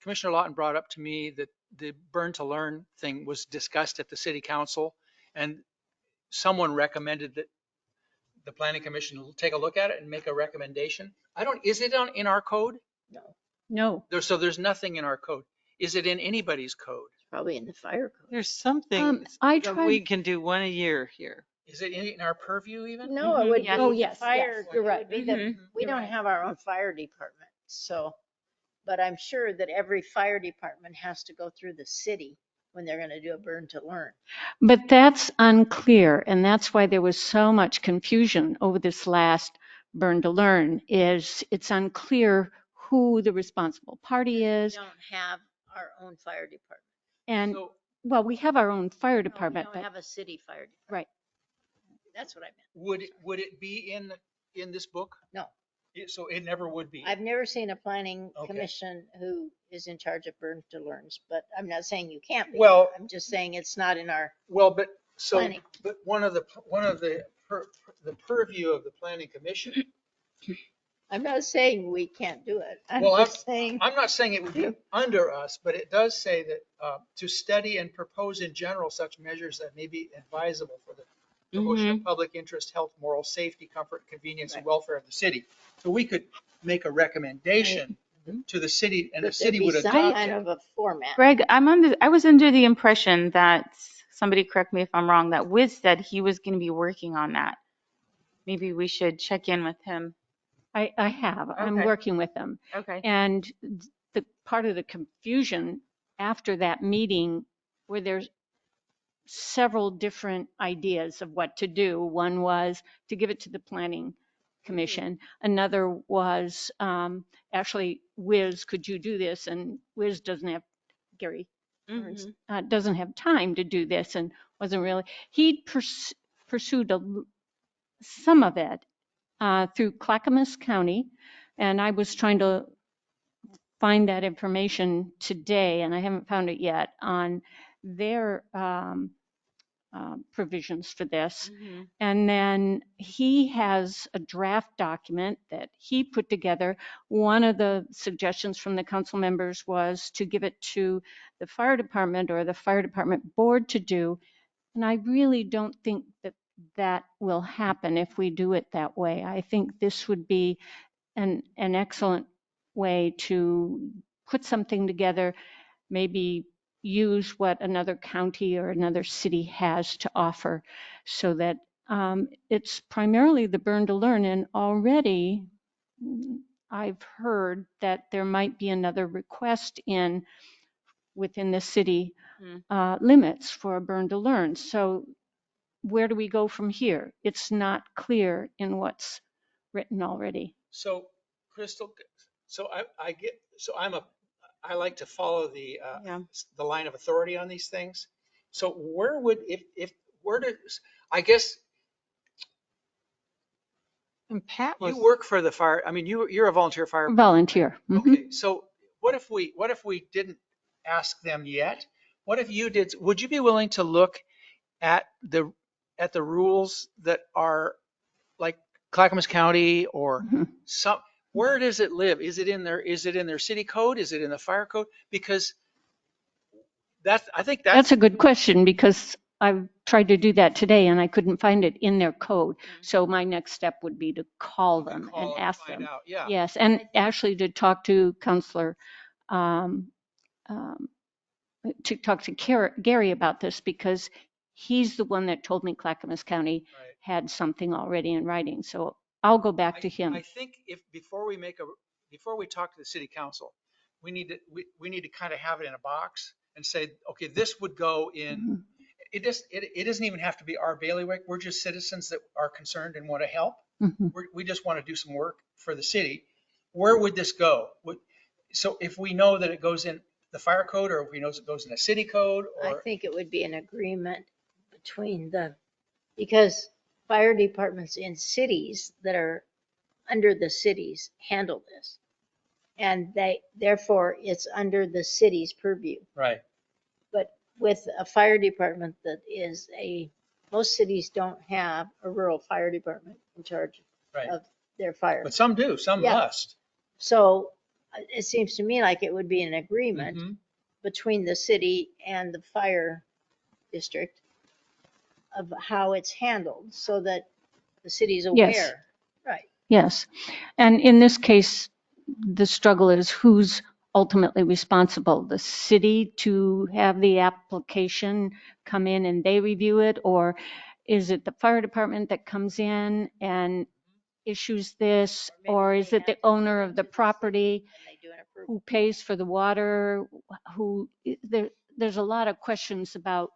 Commissioner Lawton brought up to me that the burn to learn thing was discussed at the city council, and someone recommended that the planning commission take a look at it and make a recommendation. Is it in our code? No. So there's nothing in our code. Is it in anybody's code? Probably in the fire code. There's something I that we tried, can do one a year here. Is it in our purview even? No, it Mhm, would yes. be Oh, the yes, fire. yes, you're right. it would be the- Mhm. We You're don't right. have our own fire department, so, but I'm sure that every fire department has to go through the city when they're gonna do a burn to learn. but that's unclear, and that's why there was so much confusion over this last burn to learn, is it's unclear who the responsible party We is. don't have our own fire department. And, So, well, we have our own fire No, we department, don't but, have a city fire department. right. That's what I meant. would it be in this book? No. So it never would be. I've never seen a planning Okay. commission who is in charge of burn to learns, but I'm not saying you can't be. Well- I'm just saying it's not in our, Well, but Planning. one of the the purview of the planning commission. I'm not saying we can't do it. I'm Well, just saying, I'm not saying it would be under us, but it does say that to study and propose in general such measures that may be advisable for the promotion of public interest, health, moral safety, comfort, convenience, and Right. welfare of the city. So we could make a recommendation to the city, and the but city there'd would be some adopt kind it. of a format. Greg, I was under the impression that, somebody correct me if I'm wrong, that Wiz said he was going to be working on that. Maybe we should check in with him. I have, I'm Okay. working with them. Okay. And the part of the confusion after that meeting where there's several different ideas of what to do. One was to give it to the planning commission. Another was actually, Wiz, could you do this? And Wiz doesn't have, Gary Lawrence, doesn't have time to do this and wasn't really, he pursued some of it through Clackamas County. And I was trying to find that information today, and I haven't found it yet, on their provisions for this. Mhm. And then he has a draft document that he put together. One of the suggestions from the council members was to give it to the fire department or the fire department board to do. And I really don't think that that will happen if we do it that way. I think this would be an excellent way to put something together, maybe use what another county or another city has to offer, so that it's primarily the burn to learn. And already I've heard that there might be another request within the city limits for a burn to learn. So where do we go from here? It's not clear in what's written already. So, Crystal, I like to follow the line of authority on these things. So where would, I guess And Pat was, you work for the fire, I mean, you're a volunteer fire. Volunteer. Mhm. Okay, so what if we didn't ask them yet? What if you did, would you be willing to look at the rules that are like Clackamas County or Mhm. where does it live? Is it in their city code? Is it in the fire code? Because I think That's a good question, because I've tried to do that today and I couldn't find it in their code. So my next step would be to call them and call ask find them. out. Yeah. Yes, and actually to talk to Counselor to talk to Gary about this, because he's the one that told me Clackamas County Right. had something already in writing. So I'll go back to him. I think before we talk to the city council, we need to kind of have it in a box and say, okay, this would go in, it doesn't even have to be our bailiwick. We're just citizens that are concerned and want to help. Mhm. We just want to do some work for the city. Where would this go? So if we know that it goes in the fire code, or if we know it goes in a city code, I or, think it would be an agreement between because fire departments in cities that are under the cities handle this. And therefore it's under the city's purview. right, But with a fire department most cities don't have a rural fire department in charge right. of their fire. But some do, some Yeah. must. So it seems to me like it would be an agreement Mhm. between the city and the fire district of how it's handled so that the city's aware. Yes. Right. Yes. And in this case, the struggle is who's ultimately responsible, the city to have the application come in and they review it, or is it the fire department that comes in and issues this, or is it the owner of the property And they do an approval. who pays for the water, there's a lot of questions about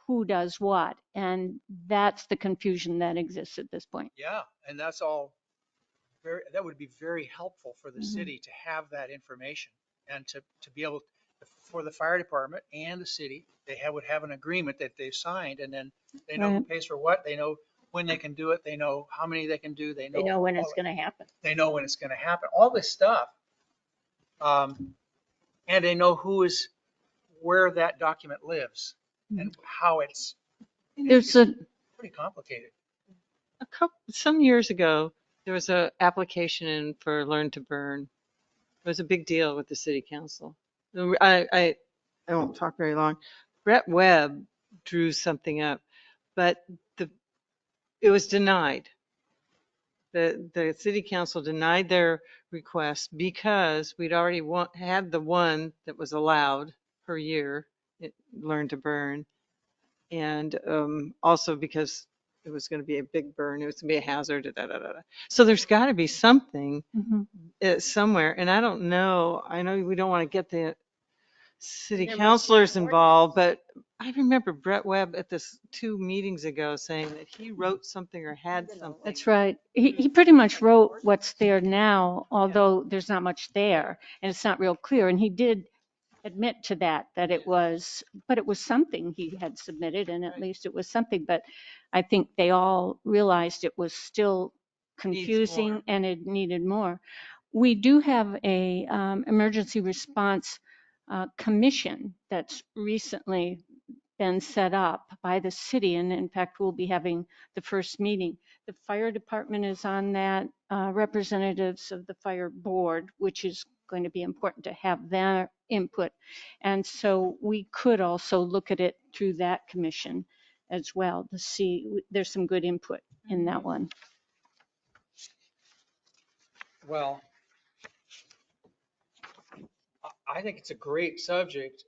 who does what, and that's the confusion that exists at this point. Yeah, and that's all that would be very helpful for the Mhm. city to have that information and to be able, for the fire department and the city, would have an agreement that they've signed, and then they know who Right. pays for what, they know when they can do it, they know how many they can do, They know when it's going to happen. they know when it's going to happen, all this stuff. And they know where that document lives and how it's There's a, pretty complicated. Some years ago, there was a application in for Learn to Burn. It was a big deal with the city council. I won't talk very long. Brett Webb drew something up, but it was denied. The city council denied their request because we'd already had the one that was allowed per year, Learn to Burn. And also because it was going to be a big burn, it was going to be a hazard. So there's got to be something somewhere. And I don't know. I know we don't want to get the city There must be councilors an involved, but I remember Brett Webb at this 2 meetings ago saying that he wrote something or had something. that's right. He pretty much wrote what's there now, although there's not much there and it's not real clear. And he did admit to that it was, but it was something he had submitted, and at least it was something. But I think they all realized it was still confusing more. and it needed more. We do have a emergency response commission that's recently been set up by the city, and in fact we'll be having the first meeting. The fire department is on that, representatives of the fire board, which is going to be important to have their input. And so we could also look at it through that commission as well to see, there's some good input in that one. Well, I think it's a great subject.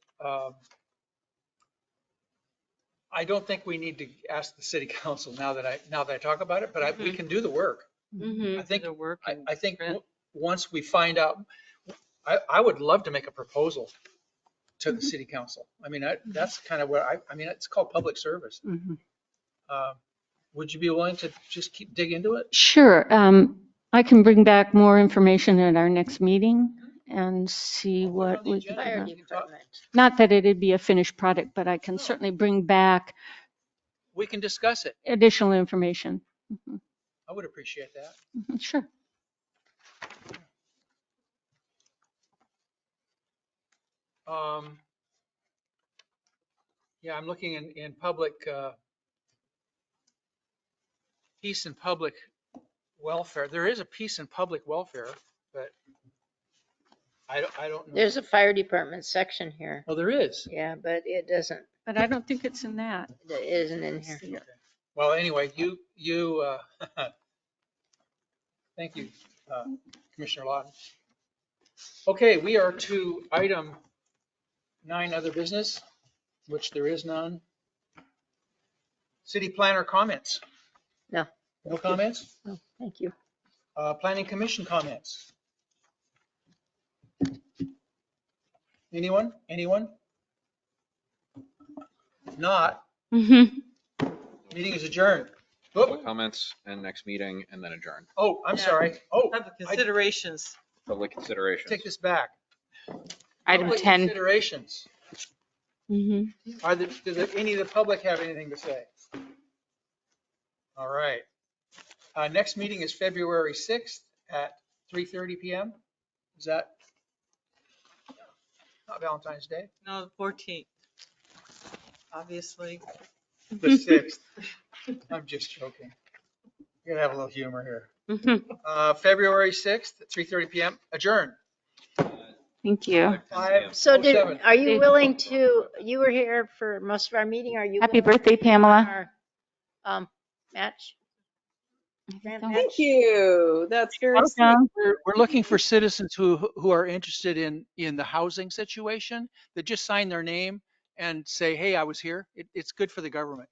I don't think we need to ask the city council now that I talk about it, but we can do the work. Mhm. I think, The work and I think Brent. once we find out, I would love to make a proposal to the city council. I mean, that's kind of where I mean, it's called public service. Mhm. Would you be willing to just dig into it? Sure. I can bring back more information at our next meeting and see I'll put it what on the we agenda. Fire We can talk- department. not that it'd be a finished product, but I can No. certainly bring back We can discuss it. additional information. I would appreciate that. Sure. Yeah, I'm looking in public, peace and public welfare. There is a peace and public welfare, but I don't know. There's a fire department section here. Oh, there is. Yeah, but it But I don't think it's in that. it isn't in here. Okay. Well, anyway, thank you, Commissioner Lawton. Okay, we are to item 9, other business, which there is none. City planner comments? No. No comments? Oh, thank you. Planning commission comments? Anyone? Anyone? If not, Mhm. meeting is adjourned. Public Oop. comments and next meeting and then adjourn. Oh, I'm Yeah. sorry. Oh, Public I considerations. Public considerations. take this back. Item Public 10. Considerations. Mhm. Does any of the public have anything to say? All right. Next meeting is February 6th at 3:30 PM. Is that not Valentine's Day? No, the 14th. Obviously. The 6th. I'm just joking. We're gonna have a little humor here. Mhm. February 6th at 3:30 PM. Adjourn. Thank you. 5:07. So are you willing to, you were here for most of our meeting, are you? Happy willing birthday, to be on Pamela. our, match? Grant so. match? Thank you. That's very sweet. Welcome. We're looking for citizens who are interested in the housing situation that just sign their name and say, hey, I was here. It's good for the government.